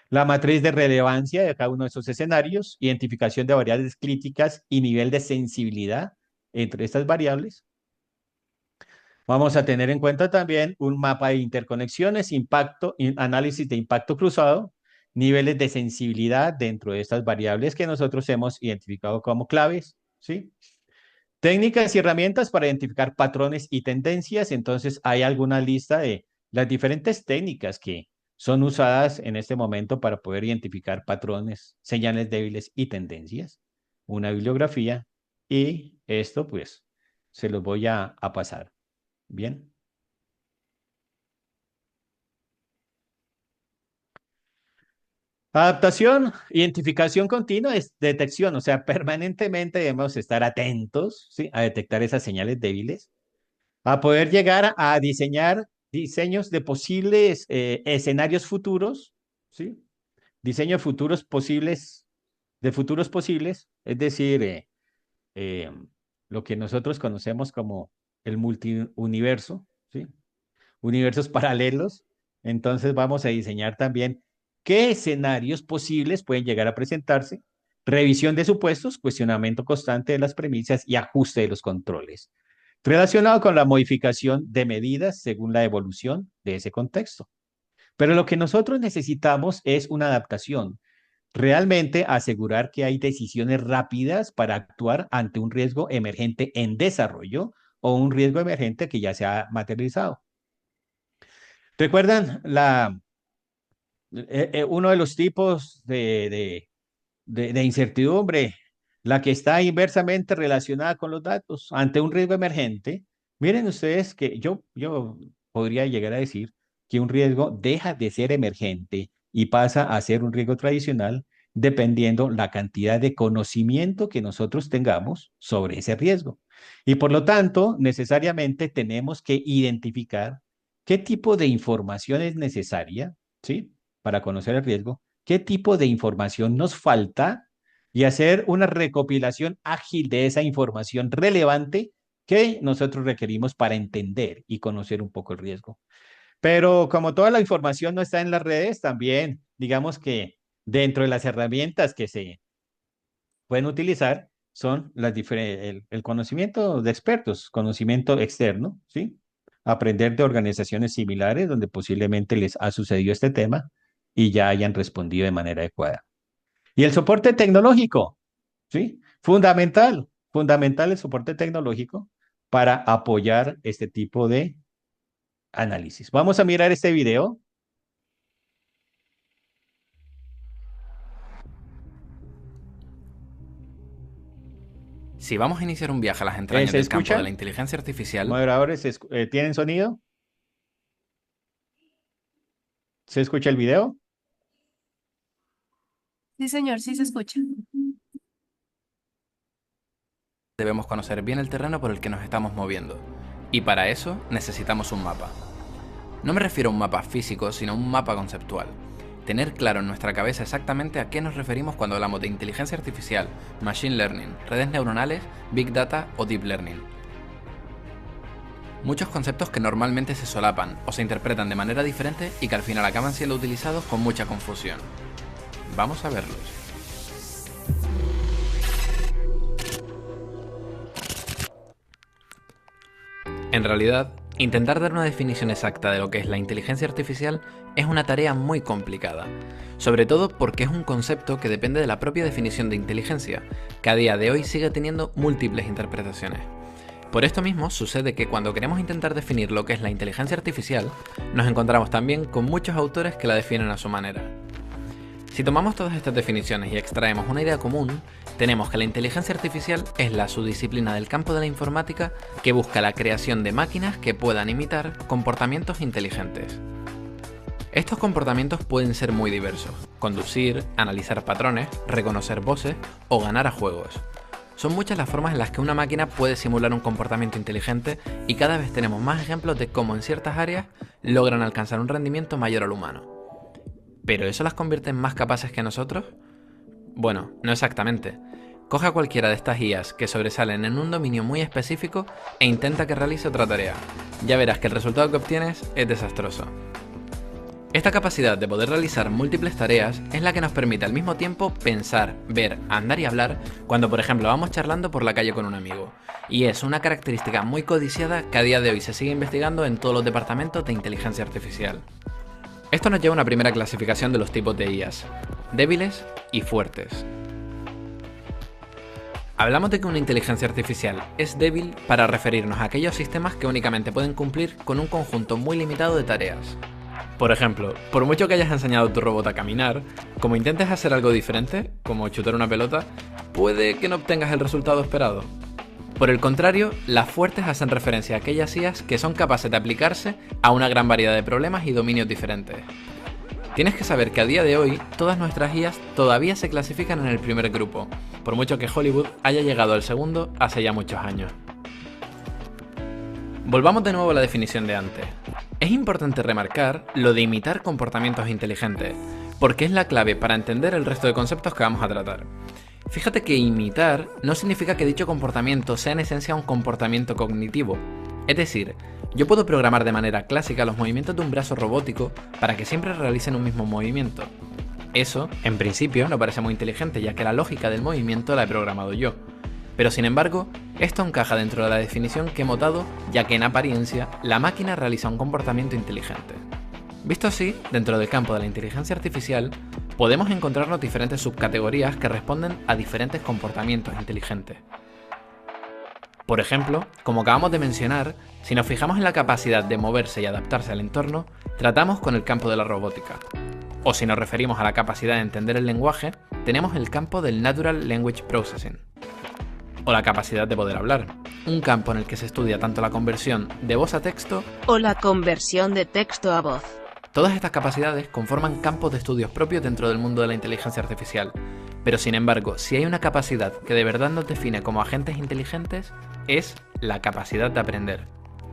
La matriz de relevancia de cada uno de esos escenarios, identificación de variables críticas y nivel de sensibilidad entre estas variables. Vamos a tener en cuenta también un mapa de interconexiones, impacto, análisis de impacto cruzado, niveles de sensibilidad dentro de estas variables que nosotros hemos identificado como claves, ¿sí? Técnicas y herramientas para identificar patrones y tendencias. Entonces, hay alguna lista de las diferentes técnicas que son usadas en este momento para poder identificar patrones, señales débiles y tendencias. Una bibliografía y esto pues se los voy a pasar. Bien. Adaptación, identificación continua es detección, o sea, permanentemente debemos estar atentos, ¿sí? A detectar esas señales débiles, a poder llegar a diseñar diseños de posibles escenarios futuros, ¿sí? Diseño de futuros posibles, es decir, eh, lo que nosotros conocemos como el multiuniverso, ¿sí? Universos paralelos. Entonces vamos a diseñar también qué escenarios posibles pueden llegar a presentarse, revisión de supuestos, cuestionamiento constante de las premisas y ajuste de los controles, relacionado con la modificación de medidas según la evolución de ese contexto. Pero lo que nosotros necesitamos es una adaptación, realmente asegurar que hay decisiones rápidas para actuar ante un riesgo emergente en desarrollo o un riesgo emergente que ya se ha materializado. ¿Recuerdan uno de los tipos de incertidumbre, la que está inversamente relacionada con los datos ante un riesgo emergente? Miren ustedes que yo podría llegar a decir que un riesgo deja de ser emergente y pasa a ser un riesgo tradicional dependiendo la cantidad de conocimiento que nosotros tengamos sobre ese riesgo. Y por lo tanto, necesariamente tenemos que identificar qué tipo de información es necesaria, ¿sí? Para conocer el riesgo, qué tipo de información nos falta y hacer una recopilación ágil de esa información relevante que nosotros requerimos para entender y conocer un poco el riesgo. Pero como toda la información no está en las redes, también digamos que dentro de las herramientas que se pueden utilizar son el conocimiento de expertos, conocimiento externo, ¿sí? Aprender de organizaciones similares donde posiblemente les ha sucedido este tema y ya hayan respondido de manera adecuada. Y el soporte tecnológico, ¿sí? Fundamental el soporte tecnológico para apoyar este tipo de análisis. Vamos a mirar este video. Si vamos a iniciar un viaje a las entrañas ¿Se del campo de la escucha? inteligencia artificial, Moderadores, ¿tienen sonido? ¿Se escucha el video? Sí, señor, sí se escucha. debemos conocer bien el terreno por el que nos estamos moviendo. Y para eso necesitamos un mapa. No me refiero a un mapa físico, sino a un mapa conceptual. Tener claro en nuestra cabeza exactamente a qué nos referimos cuando hablamos de inteligencia artificial, machine learning, redes neuronales, big data o deep learning. Muchos conceptos que normalmente se solapan o se interpretan de manera diferente y que al final acaban siendo utilizados con mucha confusión. Vamos a verlos. En realidad, intentar dar una definición exacta de lo que es la inteligencia artificial es una tarea muy complicada, sobre todo porque es un concepto que depende de la propia definición de inteligencia, que a día de hoy sigue teniendo múltiples interpretaciones. Por esto mismo sucede que cuando queremos intentar definir lo que es la inteligencia artificial, nos encontramos también con muchos autores que la definen a su manera. Si tomamos todas estas definiciones y extraemos una idea común, tenemos que la inteligencia artificial es la subdisciplina del campo de la informática que busca la creación de máquinas que puedan imitar comportamientos inteligentes. Estos comportamientos pueden ser muy diversos: conducir, analizar patrones, reconocer voces o ganar a juegos. Son muchas las formas en las que una máquina puede simular un comportamiento inteligente y cada vez tenemos más ejemplos de cómo en ciertas áreas logran alcanzar un rendimiento mayor al humano. ¿Pero eso las convierte en más capaces que nosotros? Bueno, no exactamente. coge a cualquiera de estas IAs que sobresalen en un dominio muy específico e intenta que realice otra tarea. Ya verás que el resultado que obtienes es desastroso. Esta capacidad de poder realizar múltiples tareas es la que nos permite al mismo tiempo pensar, ver, andar y hablar cuando por ejemplo vamos charlando por la calle con un amigo. Y es una característica muy codiciada que a día de hoy se sigue investigando en todos los departamentos de inteligencia artificial. Esto nos lleva a una primera clasificación de los tipos de IAs: débiles y fuertes. Hablamos de que una inteligencia artificial es débil para referirnos a aquellos sistemas que únicamente pueden cumplir con un conjunto muy limitado de tareas. Por ejemplo, por mucho que hayas enseñado a tu robot a caminar, como intentes hacer algo diferente, como chutar una pelota, puede que no obtengas el resultado esperado. Por el contrario, las fuertes hacen referencia a aquellas IAs que son capaces de aplicarse a una gran variedad de problemas y dominios diferentes. Tienes que saber que a día de hoy, todas nuestras IAs todavía se clasifican en el primer grupo, por mucho que Hollywood haya llegado al segundo hace ya muchos años. Volvamos de nuevo a la definición de antes. Es importante remarcar lo de imitar comportamientos inteligentes, porque es la clave para entender el resto de conceptos que vamos a tratar. Fíjate que imitar no significa que dicho comportamiento sea en esencia un comportamiento cognitivo. Es decir, yo puedo programar de manera clásica los movimientos de un brazo robótico para que siempre realicen un mismo movimiento. Eso, en principio, no parece muy inteligente, ya que la lógica del movimiento la he programado yo. Pero sin embargo, esto encaja dentro de la definición que hemos dado, ya que en apariencia, la máquina realiza un comportamiento inteligente. Visto así, dentro del campo de la inteligencia artificial, podemos encontrarnos diferentes subcategorías que responden a diferentes comportamientos inteligentes. Por ejemplo, como acabamos de mencionar, si nos fijamos en la capacidad de moverse y adaptarse al entorno, tratamos con el campo de la robótica. O si nos referimos a la capacidad de entender el lenguaje, tenemos el campo del Natural Language Processing. O la capacidad de poder hablar, un campo en el que se estudia tanto la conversión de voz a texto o la conversión de texto a voz. Todas estas capacidades conforman campos de estudios propios dentro del mundo de la inteligencia artificial, pero sin embargo, si hay una capacidad que de verdad nos define como agentes inteligentes, es la capacidad de aprender,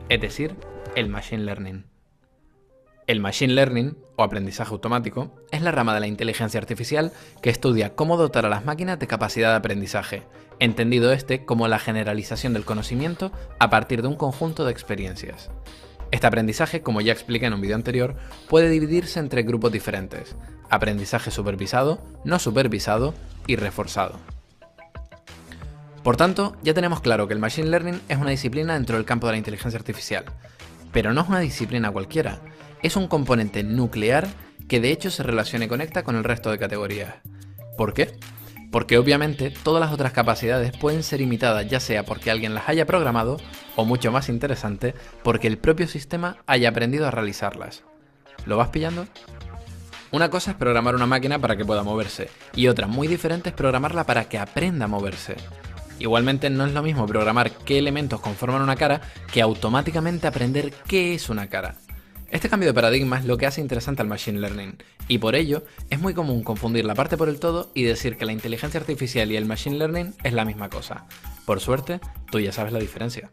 es decir, el Machine Learning. El Machine Learning, o aprendizaje automático, es la rama de la inteligencia artificial que estudia cómo dotar a las máquinas de capacidad de aprendizaje, entendido este como la generalización del conocimiento a partir de un conjunto de experiencias. Este aprendizaje, como ya expliqué en un vídeo anterior, puede dividirse entre grupos diferentes: aprendizaje supervisado, no supervisado y reforzado. Por tanto, ya tenemos claro que el Machine Learning es una disciplina dentro del campo de la inteligencia artificial, pero no es una disciplina cualquiera, es un componente nuclear que de hecho se relaciona y conecta con el resto de categorías. ¿Por qué? Porque obviamente todas las otras capacidades pueden ser imitadas ya sea porque alguien las haya programado o, mucho más interesante, porque el propio sistema haya aprendido a realizarlas. ¿Lo vas pillando? Una cosa es programar una máquina para que pueda moverse y otra muy diferente es programarla para que aprenda a moverse. Igualmente no es lo mismo programar qué elementos conforman una cara que automáticamente aprender qué es una cara. Este cambio de paradigma es lo que hace interesante al Machine Learning, y por ello es muy común confundir la parte por el todo y decir que la inteligencia artificial y el Machine Learning es la misma cosa. Por suerte, tú ya sabes la diferencia.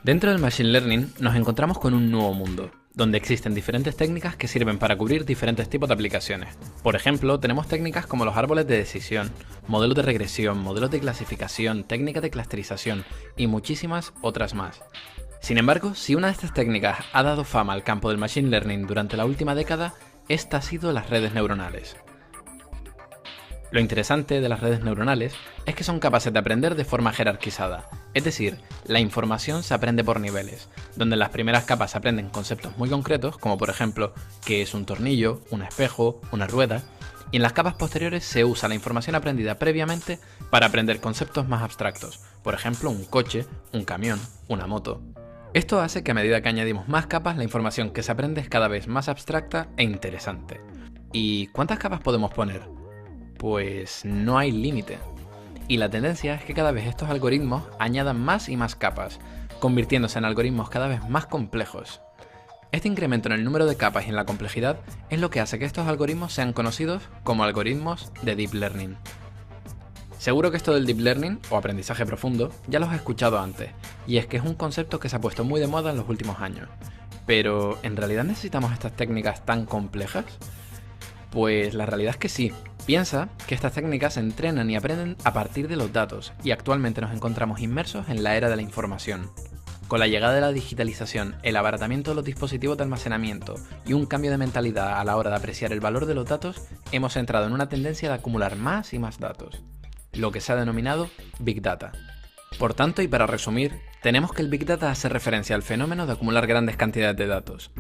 Dentro del Machine Learning nos encontramos con un nuevo mundo, donde existen diferentes técnicas que sirven para cubrir diferentes tipos de aplicaciones. Por ejemplo, tenemos técnicas como los árboles de decisión, modelos de regresión, modelos de clasificación, técnicas de clusterización y muchísimas otras más. Sin embargo, si una de estas técnicas ha dado fama al campo del Machine Learning durante la última década, esta ha sido las redes neuronales. Lo interesante de las redes neuronales es que son capaces de aprender de forma jerarquizada, es decir, la información se aprende por niveles, donde en las primeras capas se aprenden conceptos muy concretos, como por ejemplo, qué es un tornillo, un espejo, una rueda, y en las capas posteriores se usa la información aprendida previamente para aprender conceptos más abstractos, por ejemplo, un coche, un camión, una moto. Esto hace que a medida que añadimos más capas, la información que se aprende es cada vez más abstracta e interesante. ¿Y cuántas capas podemos poner? Pues no hay límite. Y la tendencia es que cada vez estos algoritmos añadan más y más capas, convirtiéndose en algoritmos cada vez más complejos. Este incremento en el número de capas y en la complejidad es lo que hace que estos algoritmos sean conocidos como algoritmos de Deep Learning. Seguro que esto del Deep Learning, o aprendizaje profundo, ya lo has escuchado antes, y es que es un concepto que se ha puesto muy de moda en los últimos años. Pero, ¿en realidad necesitamos estas técnicas tan complejas? Pues la realidad es que sí, Piensa que estas técnicas se entrenan y aprenden a partir de los datos, y actualmente nos encontramos inmersos en la era de la información. Con la llegada de la digitalización, el abaratamiento de los dispositivos de almacenamiento y un cambio de mentalidad a la hora de apreciar el valor de los datos, hemos entrado en una tendencia de acumular más y más datos, lo que se ha denominado Big Data. Por tanto, y para resumir, tenemos que el Big Data hace referencia al fenómeno de acumular grandes cantidades de datos,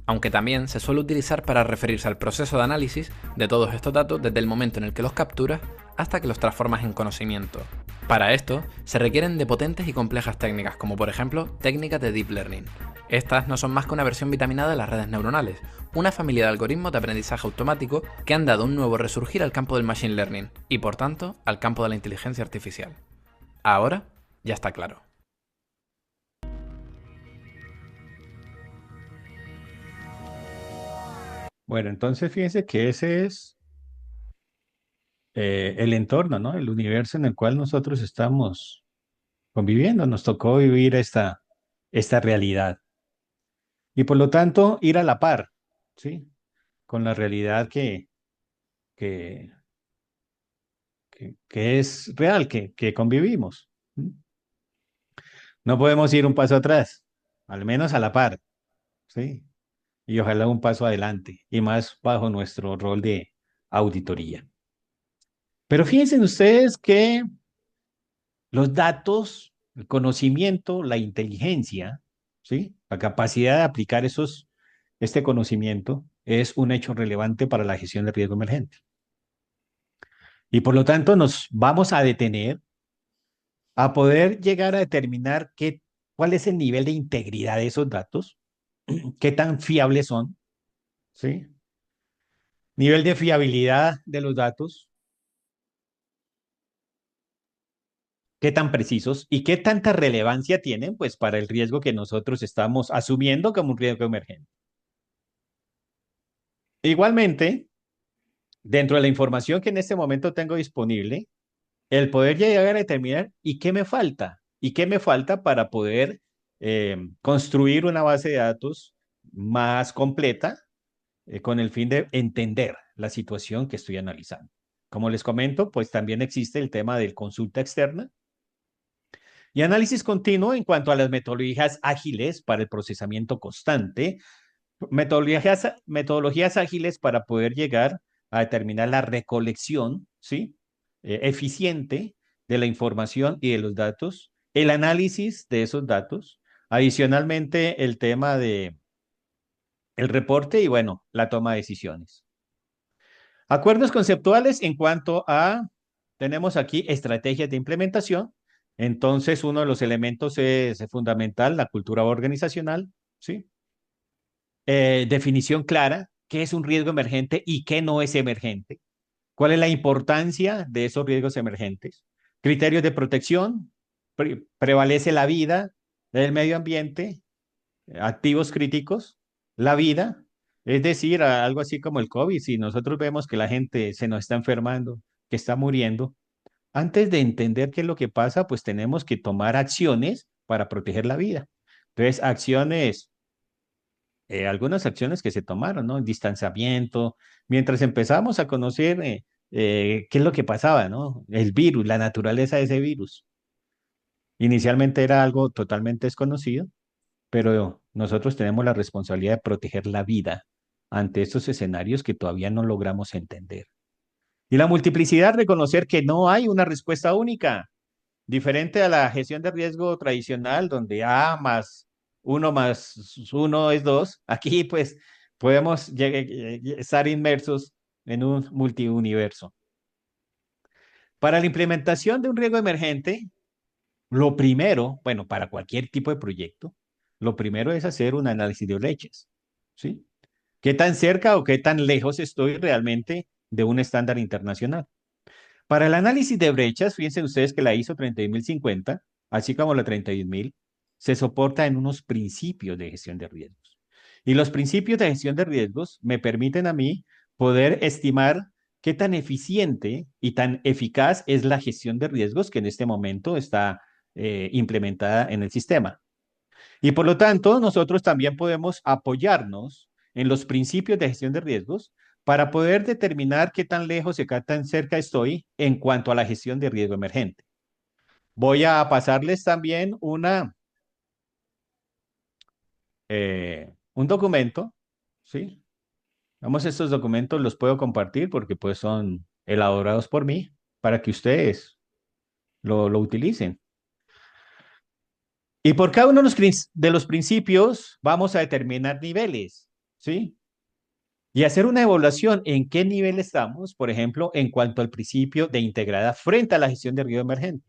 aunque también se suele utilizar para referirse al proceso de análisis de todos estos datos desde el momento en el que los capturas hasta que los transformas en conocimiento. Para esto, se requieren de potentes y complejas técnicas, como por ejemplo, técnicas de Deep Learning. Estas no son más que una versión vitaminada de las redes neuronales, una familia de algoritmos de aprendizaje automático que han dado un nuevo resurgir al campo del Machine Learning, y por tanto, al campo de la inteligencia artificial. Ahora, ya está claro. Bueno, entonces fíjense que ese es el entorno, ¿no? El universo en el cual nosotros estamos conviviendo. Nos tocó vivir esta realidad. Y por lo tanto, ir a la par, ¿sí? Con la realidad que, que es real, que convivimos. ¿Mm? No podemos ir un paso atrás, al menos a la par, ¿sí? Y ojalá un paso adelante, y más bajo nuestro rol de auditoría. Pero fíjense ustedes que los datos, el conocimiento, la inteligencia, ¿sí? La capacidad de aplicar este conocimiento es un hecho relevante para la gestión de riesgo emergente. Y por lo tanto nos vamos a detener a poder llegar a determinar cuál es el nivel de integridad de esos datos, qué tan fiables son, ¿sí? Nivel de fiabilidad de los datos, qué tan precisos y qué tanta relevancia tienen, pues, para el riesgo que nosotros estamos asumiendo como un riesgo emergente. Igualmente, dentro de la información que en este momento tengo disponible, el poder llegar a determinar y qué me falta para poder construir una base de datos más completa con el fin de entender la situación que estoy analizando. Como les comento, pues también existe el tema de consulta externa y análisis continuo en cuanto a las metodologías ágiles para el procesamiento constante, metodologías ágiles para poder llegar a determinar la recolección, ¿sí? Eficiente de la información y de los datos, el análisis de esos datos, adicionalmente el tema de el reporte y bueno, la toma de decisiones. Acuerdos conceptuales en cuanto a, tenemos aquí estrategias de implementación. Entonces, uno de los elementos es fundamental, la cultura organizacional, ¿sí? Definición clara, qué es un riesgo emergente y qué no es emergente. ¿Cuál es la importancia de esos riesgos emergentes? Criterios de protección, prevalece la vida, el medio ambiente, activos críticos, la vida, es decir, algo así como el COVID, si nosotros vemos que la gente se nos está enfermando, que está muriendo, antes de entender qué es lo que pasa, pues tenemos que tomar acciones para proteger la vida. Entonces, algunas acciones que se tomaron, ¿no? Distanciamiento, mientras empezamos a conocer qué es lo que pasaba, ¿no? El virus, la naturaleza de ese virus. Inicialmente era algo totalmente desconocido, pero nosotros tenemos la responsabilidad de proteger la vida ante estos escenarios que todavía no logramos entender. Y la multiplicidad, reconocer que no hay una respuesta única, diferente a la gestión de riesgo tradicional, donde A más uno es 2. Aquí pues podemos estar inmersos en un multiuniverso. Para la implementación de un riesgo emergente, lo primero, bueno, para cualquier tipo de proyecto, lo primero es hacer un análisis de brechas, ¿sí? ¿Qué tan cerca o qué tan lejos estoy realmente de un estándar internacional? Para el análisis de brechas, fíjense ustedes que la ISO 31050, así como la 31000, se soporta en unos principios de gestión de riesgos. Y los principios de gestión de riesgos me permiten a mí poder estimar qué tan eficiente y tan eficaz es la gestión de riesgos que en este momento está implementada en el sistema. Y por lo tanto, nosotros también podemos apoyarnos en los principios de gestión de riesgos para poder determinar qué tan lejos y qué tan cerca estoy en cuanto a la gestión de riesgo emergente. Voy a pasarles también un documento, ¿sí? Vamos, estos documentos los puedo compartir porque pues son elaborados por mí para que ustedes lo utilicen. Y por cada uno de los principios vamos a determinar niveles, ¿sí? Y hacer una evaluación en qué nivel estamos, por ejemplo, en cuanto al principio de integrada frente a la gestión de riesgo emergente.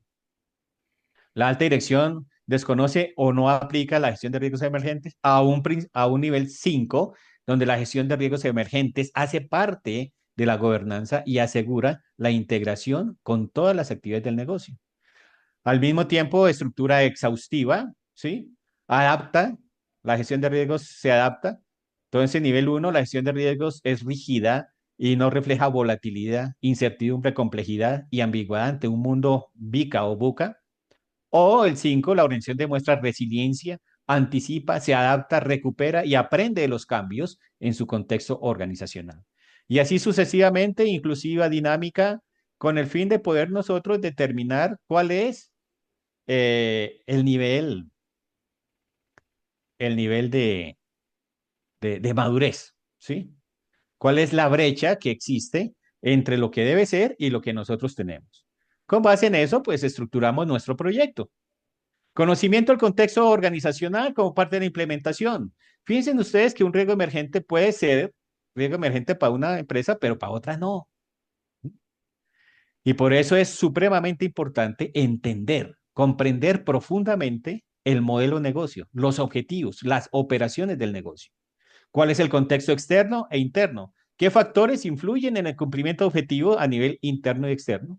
La alta dirección desconoce o no aplica la gestión de riesgos emergentes a un nivel 5, donde la gestión de riesgos emergentes hace parte de la gobernanza y asegura la integración con todas las actividades del negocio. Al mismo tiempo, estructura exhaustiva, ¿sí? Adapta, la gestión de riesgos se adapta. Entonces, nivel 1, la gestión de riesgos es rígida y no refleja volatilidad, incertidumbre, complejidad y ambigüedad ante un mundo bica o buca. O el 5, la organización demuestra resiliencia, anticipa, se adapta, recupera y aprende de los cambios en su contexto organizacional. Y así sucesivamente, inclusiva, dinámica, con el fin de poder nosotros determinar cuál es el nivel de madurez, ¿sí? ¿Cuál es la brecha que existe entre lo que debe ser y lo que nosotros tenemos? Con base en eso, pues estructuramos nuestro proyecto. Conocimiento del contexto organizacional como parte de la implementación. Fíjense ustedes que un riesgo emergente puede ser riesgo emergente para una empresa, pero para otra no. Y por eso es supremamente importante entender, comprender profundamente el modelo de negocio, los objetivos, las operaciones del negocio. ¿Cuál es el contexto externo e interno? ¿Qué factores influyen en el cumplimiento objetivo a nivel interno y externo?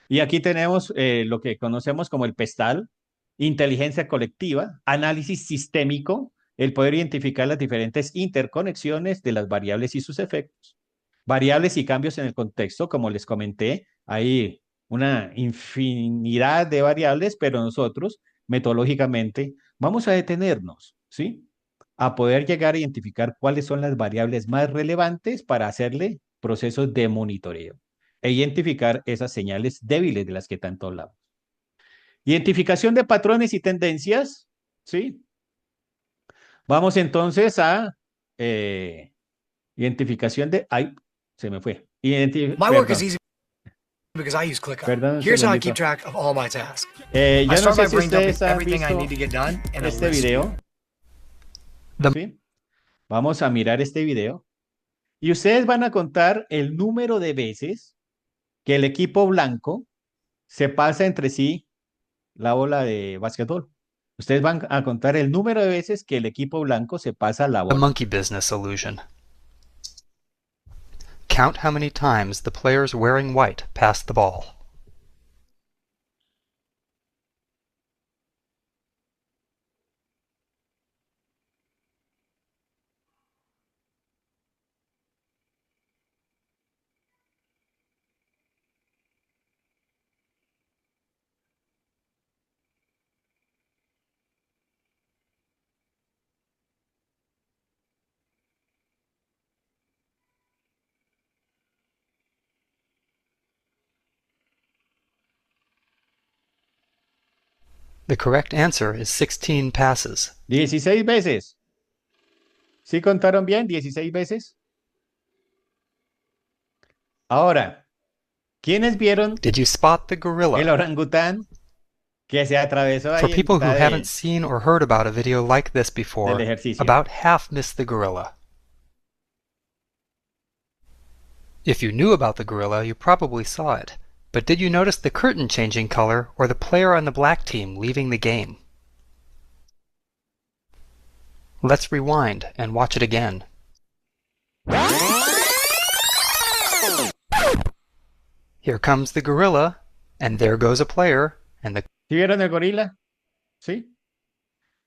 Y aquí tenemos lo que conocemos como el PESTAL, inteligencia colectiva, análisis sistémico, el poder identificar las diferentes interconexiones de las variables y sus efectos. Variables y cambios en el contexto, como les comenté, hay una infinidad de variables, pero nosotros metodológicamente vamos a detenernos, ¿sí? A poder llegar a identificar cuáles son las variables más relevantes para hacerle procesos de monitoreo e identificar esas señales débiles de las que tanto hablamos. Identificación de patrones y tendencias, ¿sí? Vamos entonces a identificación de... Ay, se me fue. My work is Perdón, easy because I use ClickUp. perdón un Here's how I keep segundito. track of all my tasks. I Yo no start sé my si brain dump ustedes with han everything I visto need to get done and a este list. video, ¿sí? Vamos a mirar este video y ustedes van a contar el número de veces que el equipo blanco se pasa entre sí la bola de básquetbol. Ustedes van a contar el número de veces que el equipo blanco se pasa la The bola. monkey business illusion. Count how many times the players wearing white pass the ball. The correct answer is 16 passes. 16 veces. ¿Sí contaron bien? 16 veces. Ahora, ¿quiénes vieron Did you spot the el gorilla? orangután que se atravesó For ahí en people who mitad haven't seen or heard about a video like this del before, ejercicio? about half missed the gorilla. If you knew about the gorilla, you probably saw it. But did you notice the curtain changing color or the player on the black team leaving the game? Let's rewind and watch it again. Here comes the gorilla, and there goes a player, and the ¿Sí vieron el gorila? ¿Sí?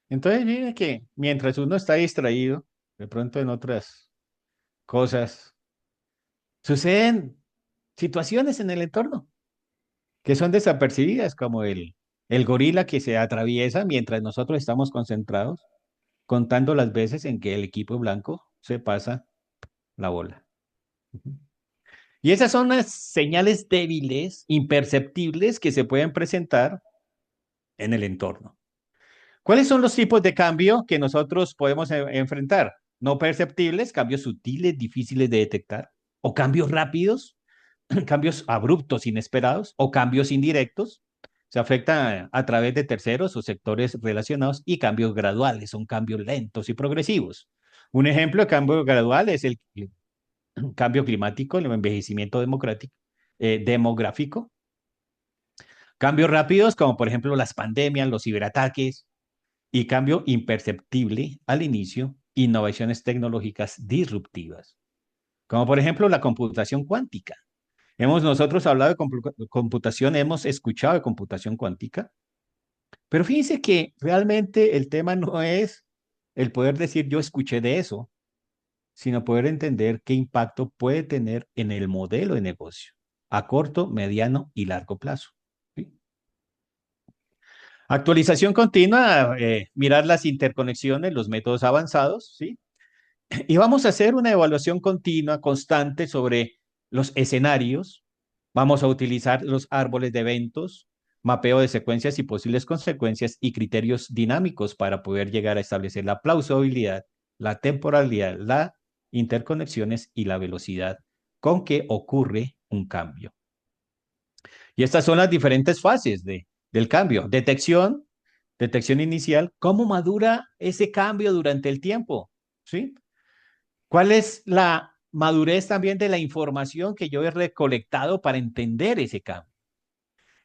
Entonces, miren que mientras uno está distraído, de pronto en otras cosas, suceden situaciones en el entorno que son desapercibidas, como el gorila que se atraviesa mientras nosotros estamos concentrados, contando las veces en que el equipo blanco se pasa la bola. Y esas son las señales débiles, imperceptibles que se pueden presentar en el entorno. ¿Cuáles son los tipos de cambio que nosotros podemos enfrentar? No perceptibles, cambios sutiles, difíciles de detectar, o cambios rápidos, cambios abruptos, inesperados, o cambios indirectos. Se afecta a través de terceros o sectores relacionados, y cambios graduales, son cambios lentos y progresivos. Un ejemplo de cambio gradual es el cambio climático, el envejecimiento demográfico. Cambios rápidos, como por ejemplo las pandemias, los ciberataques, y cambio imperceptible al inicio, innovaciones tecnológicas disruptivas, como por ejemplo la computación cuántica. Hemos nosotros hablado de computación, hemos escuchado de computación cuántica, pero fíjense que realmente el tema no es el poder decir yo escuché de eso, sino poder entender qué impacto puede tener en el modelo de negocio a corto, mediano y largo plazo. ¿Sí? Actualización continua, mirar las interconexiones, los métodos avanzados, ¿sí? Y vamos a hacer una evaluación continua, constante sobre los escenarios. Vamos a utilizar los árboles de eventos, mapeo de secuencias y posibles consecuencias y criterios dinámicos para poder llegar a establecer la plausibilidad, la temporalidad, las interconexiones y la velocidad con que ocurre un cambio. Y estas son las diferentes fases del cambio. Detección inicial, cómo madura ese cambio durante el tiempo, ¿sí? ¿Cuál es la madurez también de la información que yo he recolectado para entender ese cambio?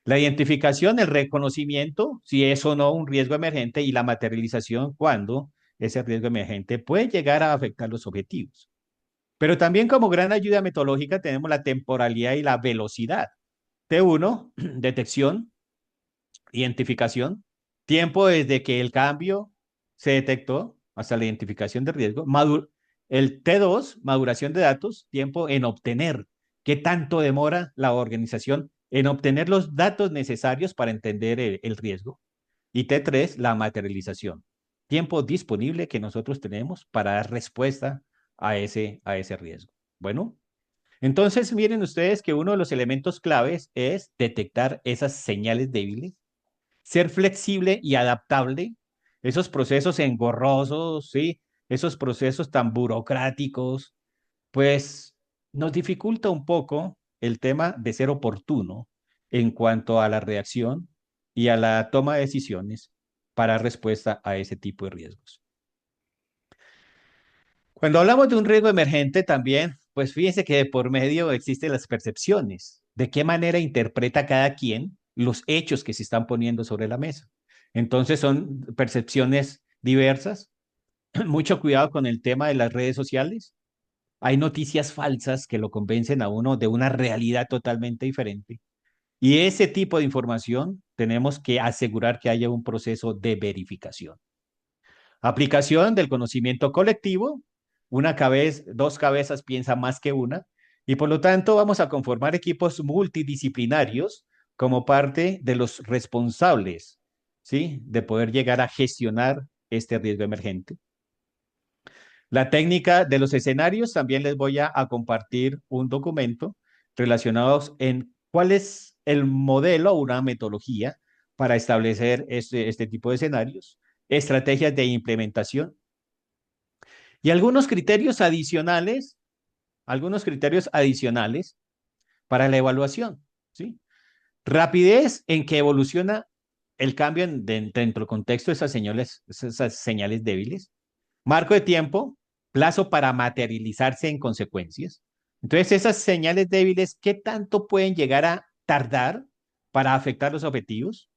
La identificación, el reconocimiento, si es o no un riesgo emergente, y la materialización, cuando ese riesgo emergente puede llegar a afectar los objetivos. Pero también como gran ayuda metodológica tenemos la temporalidad y la velocidad. T1, detección, identificación, tiempo desde que el cambio se detectó hasta la identificación de riesgo. El T2, maduración de datos, tiempo en obtener. ¿Qué tanto demora la organización en obtener los datos necesarios para entender el riesgo? Y T3, la materialización. Tiempo disponible que nosotros tenemos para dar respuesta a ese riesgo. Bueno, entonces miren ustedes que uno de los elementos claves es detectar esas señales débiles, ser flexible y adaptable, esos procesos engorrosos, ¿sí? Esos procesos tan burocráticos, pues nos dificulta un poco el tema de ser oportuno en cuanto a la reacción y a la toma de decisiones para respuesta a ese tipo de riesgos. Cuando hablamos de un riesgo emergente también, pues fíjense que de por medio existen las percepciones, de qué manera interpreta cada quien los hechos que se están poniendo sobre la mesa. Entonces son percepciones diversas. Mucho cuidado con el tema de las redes sociales. Hay noticias falsas que lo convencen a uno de una realidad totalmente diferente. Y ese tipo de información tenemos que asegurar que haya un proceso de verificación. Aplicación del conocimiento colectivo. Dos cabezas piensan más que una, y por lo tanto vamos a conformar equipos multidisciplinarios como parte de los responsables, ¿sí? De poder llegar a gestionar este riesgo emergente. La técnica de los escenarios, también les voy a compartir un documento relacionado en cuál es el modelo o una metodología para establecer este tipo de escenarios, estrategias de implementación y algunos criterios adicionales para la evaluación, ¿sí? Rapidez en que evoluciona el cambio dentro del contexto de esas señales débiles. Marco de tiempo, plazo para materializarse en consecuencias. Entonces, esas señales débiles, ¿qué tanto pueden llegar a tardar para afectar los objetivos?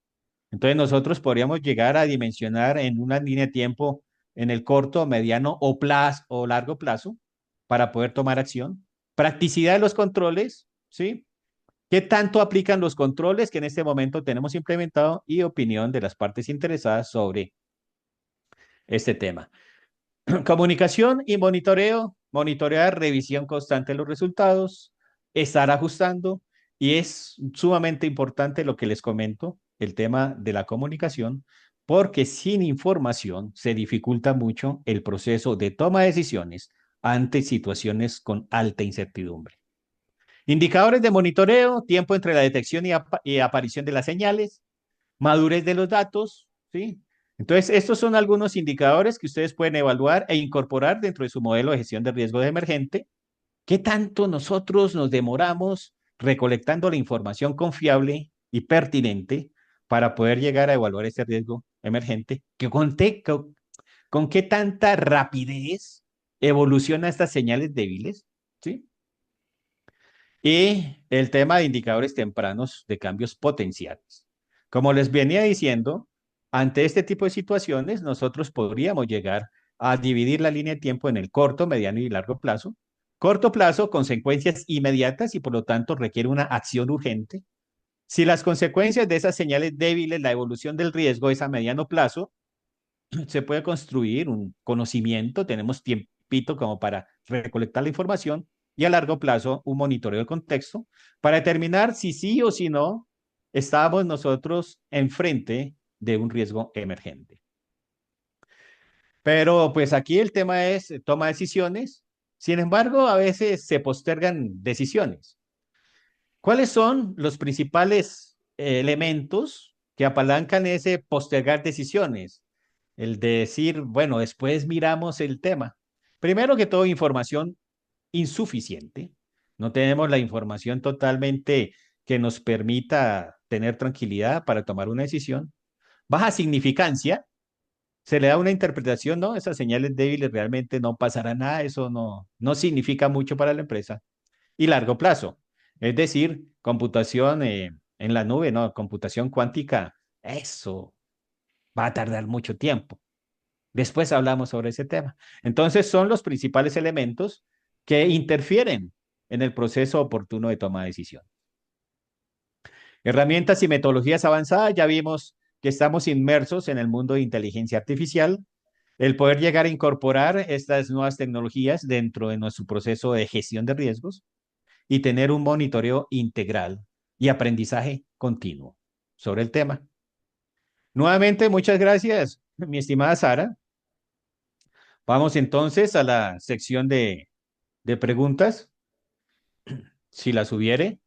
Entonces, nosotros podríamos llegar a dimensionar en una línea de tiempo en el corto, mediano o largo plazo para poder tomar acción. Practicidad de los controles, ¿sí? ¿Qué tanto aplican los controles que en este momento tenemos implementado? Y opinión de las partes interesadas sobre este tema. Comunicación y monitoreo, monitorear, revisión constante de los resultados, estar ajustando, y es sumamente importante lo que les comento, el tema de la comunicación, porque sin información se dificulta mucho el proceso de toma de decisiones ante situaciones con alta incertidumbre. Indicadores de monitoreo, tiempo entre la detección y aparición de las señales, madurez de los datos, ¿sí? Entonces, estos son algunos indicadores que ustedes pueden evaluar e incorporar dentro de su modelo de gestión de riesgo de emergente. ¿Qué tanto nosotros nos demoramos recolectando la información confiable y pertinente para poder llegar a evaluar este riesgo emergente? ¿Con qué tanta rapidez evolucionan estas señales débiles? ¿Sí? Y el tema de indicadores tempranos de cambios potenciales. Como les venía diciendo, ante este tipo de situaciones, nosotros podríamos llegar a dividir la línea de tiempo en el corto, mediano y largo plazo. Corto plazo, consecuencias inmediatas y por lo tanto requiere una acción urgente. Si las consecuencias de esas señales débiles, la evolución del riesgo es a mediano plazo, se puede construir un conocimiento, tenemos tiempito como para recolectar la información y a largo plazo un monitoreo de contexto para determinar si sí o si no estamos nosotros enfrente de un riesgo emergente. Pero pues aquí el tema es toma decisiones, sin embargo a veces se postergan decisiones. ¿Cuáles son los principales elementos que apalancan ese postergar decisiones? El de decir, bueno, después miramos el tema. Primero que todo, información insuficiente. No tenemos la información totalmente que nos permita tener tranquilidad para tomar una decisión. Baja significancia. Se le da una interpretación, ¿no? Esas señales débiles realmente no pasará nada, eso no significa mucho para la empresa. Y largo plazo, es decir, computación en la nube, ¿no? Computación cuántica, eso va a tardar mucho tiempo. Después hablamos sobre ese tema. Entonces, son los principales elementos que interfieren en el proceso oportuno de toma de decisión. Herramientas y metodologías avanzadas, ya vimos que estamos inmersos en el mundo de inteligencia artificial. El poder llegar a incorporar estas nuevas tecnologías dentro de nuestro proceso de gestión de riesgos y tener un monitoreo integral y aprendizaje continuo sobre el tema. Nuevamente, muchas gracias, mi estimada Sara. Vamos entonces a la sección de preguntas, si las hubiere.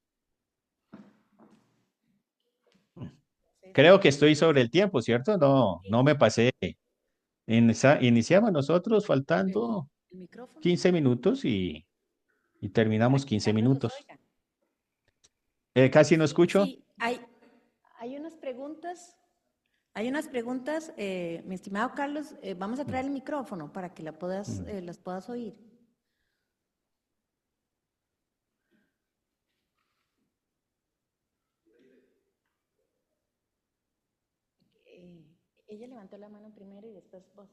Creo que estoy sobre el tiempo, ¿cierto? No me pasé. Iniciamos nosotros faltando El micrófono. 15 minutos y terminamos 15 Carlos minutos. Osoya. Casi no escucho. Sí, hay unas preguntas. Hay unas preguntas, mi estimado Carlos, vamos a traer el micrófono para que las puedas oír. Ella levantó la mano primero y después vos.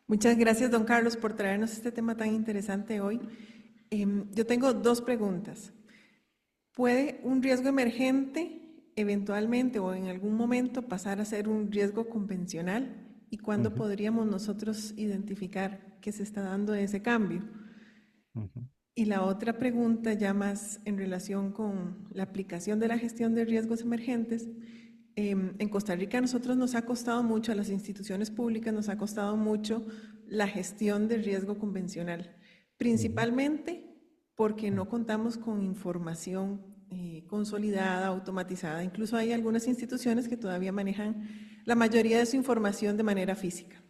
Muchas gracias, don Carlos, por traernos este tema tan interesante hoy. Yo tengo dos preguntas. ¿Puede un riesgo emergente eventualmente o en algún momento pasar a ser un riesgo convencional? ¿Y cuándo podríamos nosotros identificar que se está dando ese cambio? Y la otra pregunta, ya más en relación con la aplicación de la gestión de riesgos emergentes. En Costa Rica a nosotros nos ha costado mucho, a las instituciones públicas nos ha costado mucho la gestión de riesgo convencional, principalmente porque no contamos con información consolidada, automatizada. Incluso hay algunas instituciones que todavía manejan la mayoría de su información de manera física.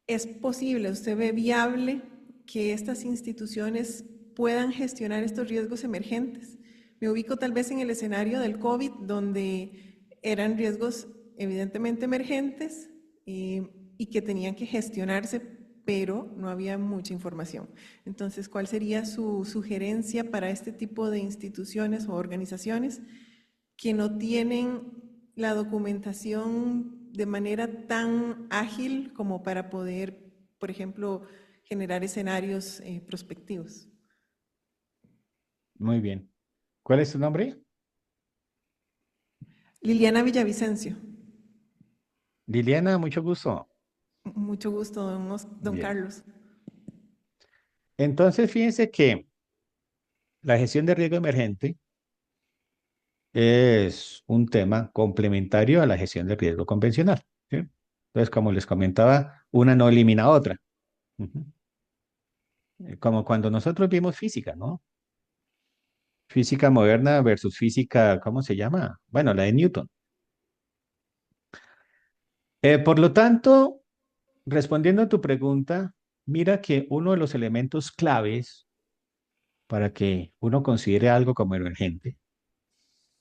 ¿Es posible, usted ve viable que estas instituciones puedan gestionar estos riesgos emergentes? Me ubico tal vez en el escenario del COVID, donde eran riesgos evidentemente emergentes y que tenían que gestionarse, pero no había mucha información. Entonces, ¿cuál sería su sugerencia para este tipo de instituciones o organizaciones que no tienen la documentación de manera tan ágil como para poder, por ejemplo, generar escenarios prospectivos? Muy bien. ¿Cuál es su nombre? Liliana Villavicencio. Liliana, mucho gusto. Mucho gusto, don Bien. Carlos. Entonces, fíjense que la gestión de riesgo emergente es un tema complementario a la gestión del riesgo convencional, ¿sí? Entonces, como les comentaba, una no elimina a otra. Ujú. Como cuando nosotros vimos física, ¿no? Física moderna versus física, ¿cómo se llama? Bueno, la de Newton. Por lo tanto, respondiendo a tu pregunta, mira que uno de los elementos claves para que uno considere algo como emergente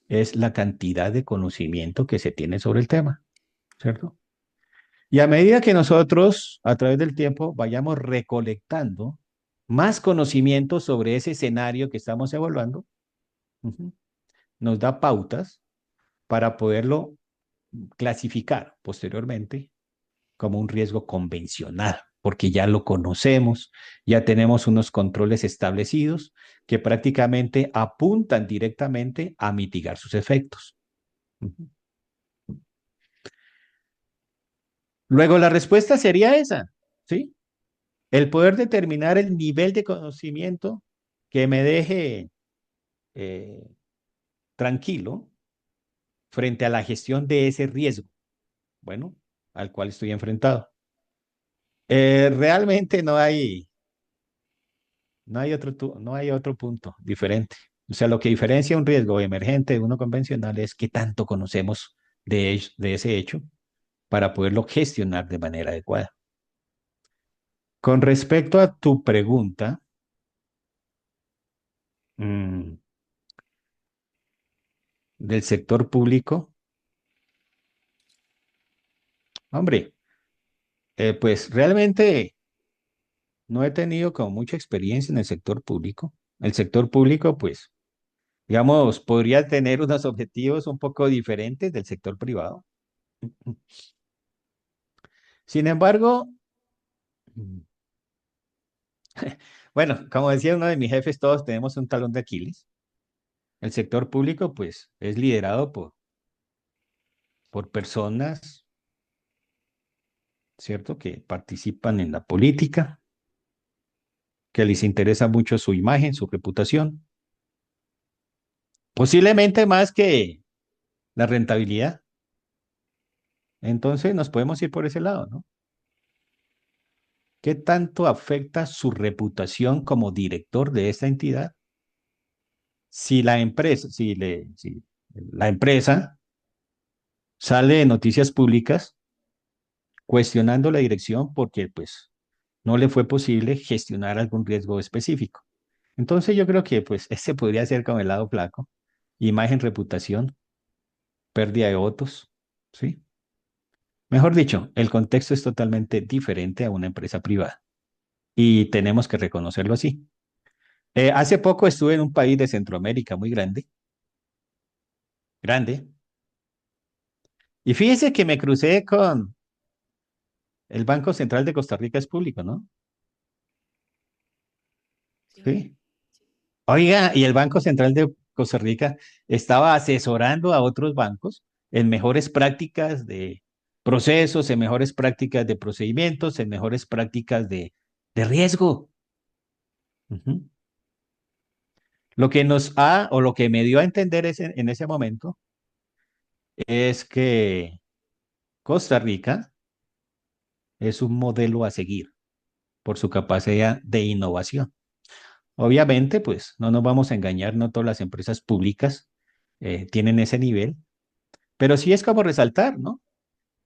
es la cantidad de conocimiento que se tiene sobre el tema, ¿cierto? Y a medida que nosotros, a través del tiempo, vayamos recolectando más conocimiento sobre ese escenario que estamos evaluando, ujú, nos da pautas para poderlo clasificar posteriormente como un riesgo convencional, porque ya lo conocemos, ya tenemos unos controles establecidos que prácticamente apuntan directamente a mitigar sus efectos. Ujú. Luego la respuesta sería esa, ¿sí? El poder determinar el nivel de conocimiento que me deje eh, tranquilo frente a la gestión de ese riesgo, bueno, al cual estoy enfrentado. Realmente no hay otro punto diferente. O sea, lo que diferencia un riesgo emergente de uno convencional es qué tanto conocemos de ese hecho para poderlo gestionar de manera adecuada. Con respecto a tu pregunta, mm, del sector público, hombre, pues realmente no he tenido como mucha experiencia en el sector público. El sector público, pues, digamos, podría tener unos objetivos un poco diferentes del sector privado. Sin embargo, bueno, como decía uno de mis jefes, todos tenemos un talón de Aquiles. El sector público, pues, es liderado por personas, ¿cierto?, que participan en la política, que les interesa mucho su imagen, su reputación, posiblemente más que la rentabilidad. Entonces nos podemos ir por ese lado, ¿no? ¿Qué tanto afecta su reputación como director de esta entidad? Si la empresa sale en noticias públicas cuestionando la dirección porque pues no le fue posible gestionar algún riesgo específico. Entonces yo creo que pues ese podría ser como el lado flaco, imagen, reputación, pérdida de votos, ¿sí? Mejor dicho, el contexto es totalmente diferente a una empresa privada y tenemos que reconocerlo así. Hace poco estuve en un país de Centroamérica muy grande, grande, y fíjese que me crucé con el Banco Central de Costa Rica, es público, ¿no? Sí. Oiga, y el Banco Central de Costa Rica estaba asesorando a otros bancos en mejores prácticas de procesos, en mejores prácticas de procedimientos, en mejores prácticas de riesgo. Ujú. Lo que o lo que me dio a entender en ese momento es que Costa Rica es un modelo a seguir por su capacidad de innovación. Obviamente, pues no nos vamos a engañar, no todas las empresas públicas tienen ese nivel, pero sí es como resaltar, ¿no?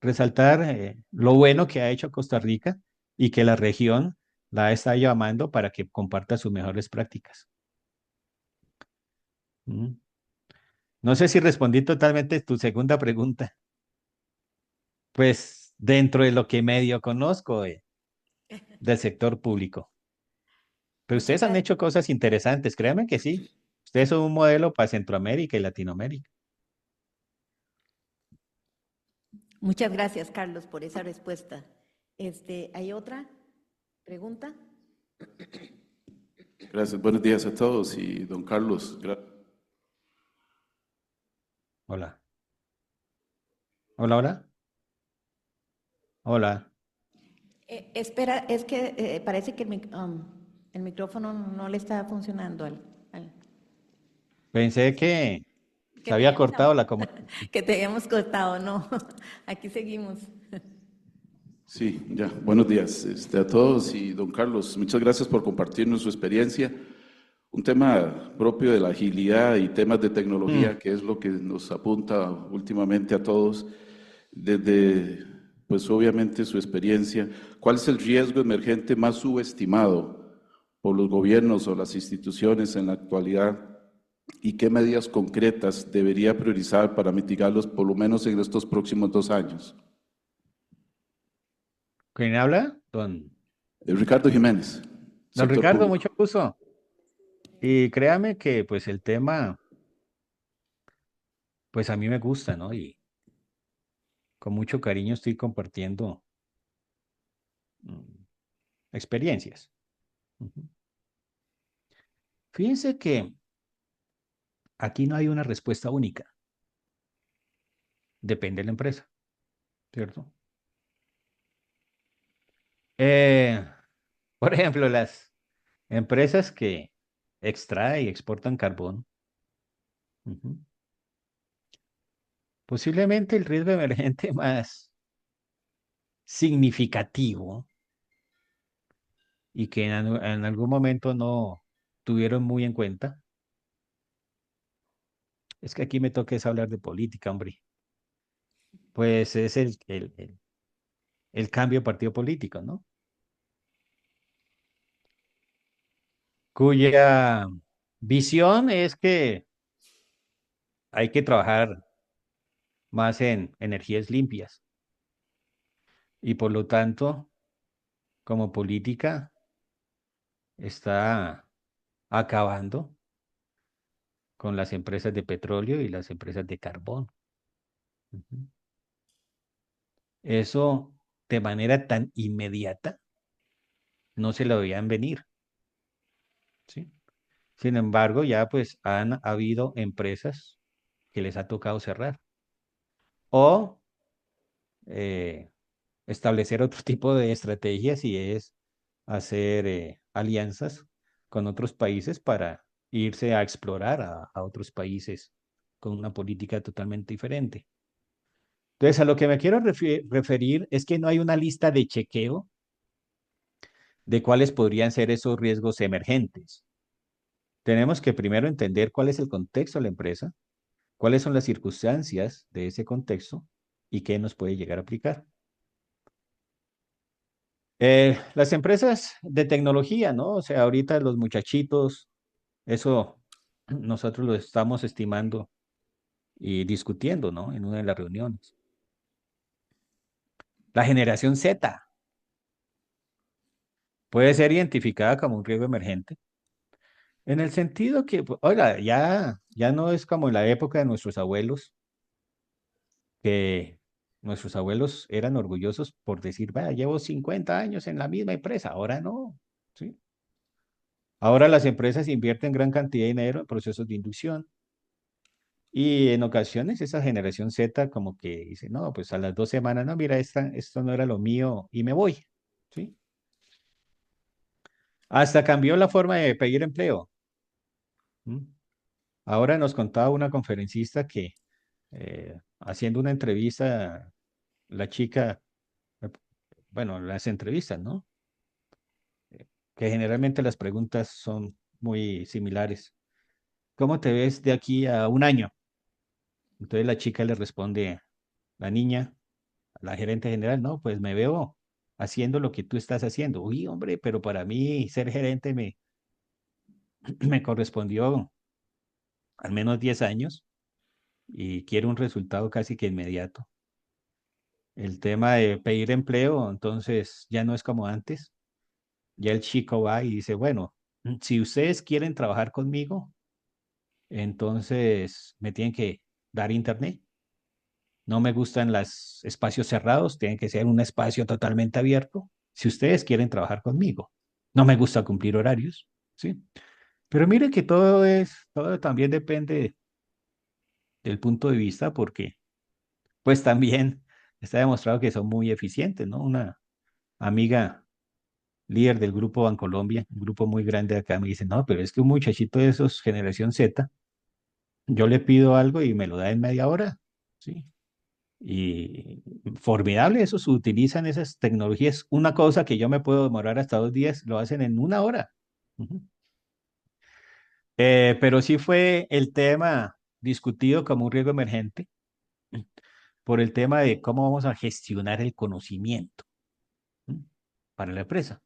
Resaltar lo bueno que ha hecho Costa Rica y que la región la está llamando para que comparta sus mejores prácticas. Mm. No sé si respondí totalmente tu segunda pregunta. Pues dentro de lo que medio conozco del sector público. Pero Muchas ustedes han gracias. hecho cosas interesantes, créanme que sí. Ustedes son un modelo para Centroamérica y Latinoamérica. Muchas gracias, Carlos, por esa respuesta. ¿Hay otra pregunta? Gracias, buenos días a todos y don Carlos, Hola. Hola, hola. Hola. Espera, es que parece que el micrófono no le está funcionando al- Pensé que Se había cortado la comunicación. Que te habíamos cortado, no. Aquí seguimos. Sí, ya. Buenos días a todos y don Carlos, muchas gracias por compartirnos su experiencia. Un tema propio de la agilidad y temas de tecnología, que es lo que nos apunta últimamente a todos, desde, pues obviamente su experiencia. ¿Cuál es el riesgo emergente más subestimado por los gobiernos o las instituciones en la actualidad? ¿Y qué medidas concretas debería priorizar para mitigarlos, por lo menos en estos próximos 2 años? ¿Quién habla? Ricardo Jiménez, Don sector Ricardo, público. mucho gusto. Y créame que pues el tema, pues a mí me gusta, ¿no? Y con mucho cariño estoy compartiendo experiencias. Ujú. Fíjense que aquí no hay una respuesta única. Depende de la empresa, ¿cierto? Eh, por ejemplo, las empresas que extraen y exportan carbón, ujú, posiblemente el riesgo emergente más significativo y que en algún momento no tuvieron muy en cuenta, es que aquí me toca es hablar de política, hombre. Pues es el cambio de partido político, ¿no? Cuya visión es que hay que trabajar más en energías limpias y por lo tanto, como política, está acabando con las empresas de petróleo y las empresas de carbón. Ujú. Eso de manera tan inmediata no se lo veían venir, ¿sí? Sin embargo, ya pues han habido empresas que les ha tocado cerrar o eh, establecer otro tipo de estrategias y es hacer alianzas con otros países para irse a explorar a otros países con una política totalmente diferente. Entonces, a lo que me quiero referir es que no hay una lista de chequeo de cuáles podrían ser esos riesgos emergentes. Tenemos que primero entender cuál es el contexto de la empresa, cuáles son las circunstancias de ese contexto y qué nos puede llegar a aplicar. Las empresas de tecnología, ¿no? O sea, ahorita los muchachitos, eso nosotros lo estamos estimando y discutiendo, ¿no? En una de las reuniones. La generación Z puede ser identificada como un riesgo emergente en el sentido que, pues, oiga, ya no es como en la época de nuestros abuelos, que nuestros abuelos eran orgullosos por decir, vaya, llevo 50 años en la misma empresa, ahora no, ¿sí? Ahora las empresas invierten gran cantidad de dinero en procesos de inducción y en ocasiones esa generación Z como que dice, no, pues a las 2 semanas, no, mira, esto no era lo mío y me voy, ¿sí? Hasta cambió la forma de pedir empleo. ¿Mm? Ahora nos contaba una conferencista que haciendo una entrevista, la chica, eh, bueno, las entrevistas, ¿no? Que generalmente las preguntas son muy similares. ¿Cómo te ves de aquí a un año? Entonces la chica le responde, la niña, a la gerente general, no, pues me veo haciendo lo que tú estás haciendo. Uy, hombre, pero para mí ser gerente me correspondió al menos 10 años y quiero un resultado casi que inmediato. El tema de pedir empleo, entonces ya no es como antes. Ya el chico va y dice, bueno, si ustedes quieren trabajar conmigo, entonces me tienen que dar internet. No me gustan los espacios cerrados, tienen que ser un espacio totalmente abierto. Si ustedes quieren trabajar conmigo, no me gusta cumplir horarios, ¿sí? Pero miren que todo también depende del punto de vista porque, pues también está demostrado que son muy eficientes, ¿no? Una amiga líder del grupo Bancolombia, un grupo muy grande de acá, me dice, no, pero es que un muchachito de esos, generación Z, Yo le pido algo y me lo da en media hora, ¿sí? Y formidable, eso se utilizan esas tecnologías. Una cosa que yo me puedo demorar hasta 2 días, lo hacen en una hora. Ujú. Pero sí fue el tema discutido como un riesgo emergente por el tema de cómo vamos a gestionar el conocimiento, ¿m? Para la empresa,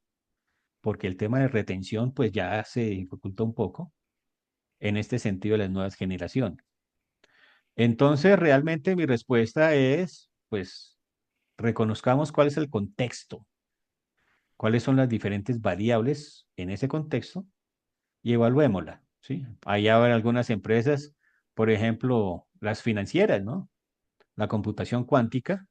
porque el tema de retención pues ya se dificulta un poco en este sentido de las nuevas generaciones. Entonces, realmente mi respuesta es, pues, reconozcamos cuál es el contexto, cuáles son las diferentes variables en ese contexto y evaluémosla, ¿sí? Ahí habrá algunas empresas, por ejemplo, las financieras, ¿no? La computación cuántica,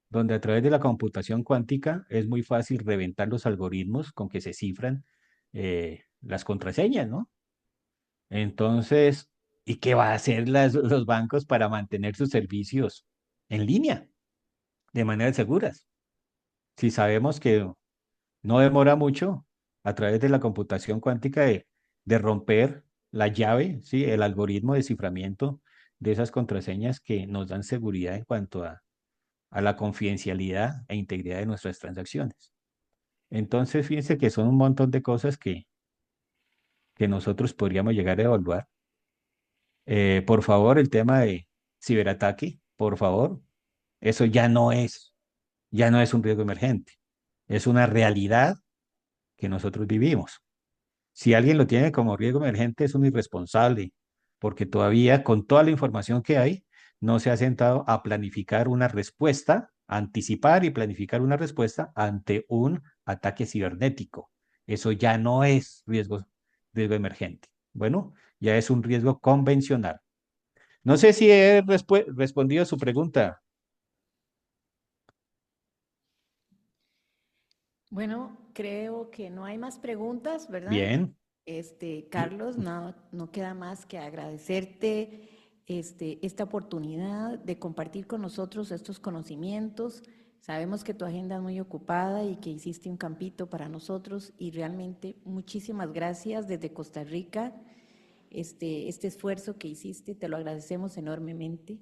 donde a través de la computación cuántica es muy fácil reventar los algoritmos con que se cifran las contraseñas, ¿no? Entonces, ¿y qué va a hacer los bancos para mantener sus servicios en línea de manera seguras? Si sabemos que no demora mucho a través de la computación cuántica de romper la llave, ¿sí? El algoritmo de ciframiento de esas contraseñas que nos dan seguridad en cuanto a la confidencialidad e integridad de nuestras transacciones. Entonces, fíjense que son un montón de cosas que nosotros podríamos llegar a evaluar. Por favor, el tema de ciberataque, por favor, eso ya no es un riesgo emergente, es una realidad que nosotros vivimos. Si alguien lo tiene como riesgo emergente, es un irresponsable, porque todavía con toda la información que hay, no se ha sentado a planificar una respuesta, a anticipar y planificar una respuesta ante un ataque cibernético. Eso ya no es riesgo emergente. Bueno, ya es un riesgo convencional. No sé si he respondido a su pregunta. Bueno, creo que no hay más preguntas, ¿verdad? Bien, Carlos, no queda más que agradecerte esta oportunidad de compartir con nosotros estos conocimientos. Sabemos que tu agenda es muy ocupada y que hiciste un campito para nosotros y realmente muchísimas gracias desde Costa Rica. Este esfuerzo que hiciste, te lo agradecemos enormemente.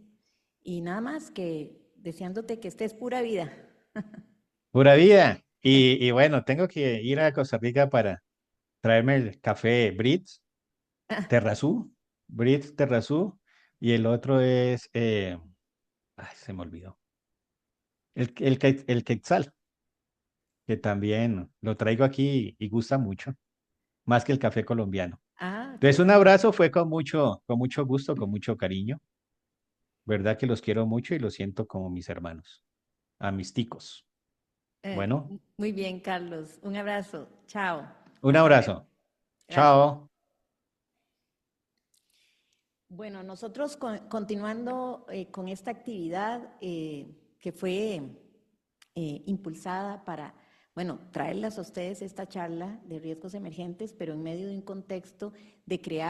Y nada más que deseándote que estés pura vida. pura vida. Y bueno, tengo que ir a Costa Rica para traerme el café Brits Terrazú, Brits Terrazú, y el otro es, ay, se me olvidó, el Quetzal, que también lo traigo aquí y gusta mucho, más que el café colombiano. Ah, qué Entonces, un abrazo fue con mucho gusto, con mucho cariño. Verdad que los quiero mucho y los siento como mis hermanos, a mis ticos. Bueno, muy bien, Carlos. Un abrazo. Chao. un Hasta luego. abrazo. Gracias. Chao. Bueno, nosotros continuando con esta actividad que fue impulsada para, bueno, traerles a ustedes esta charla de riesgos emergentes, pero en medio de un contexto de crear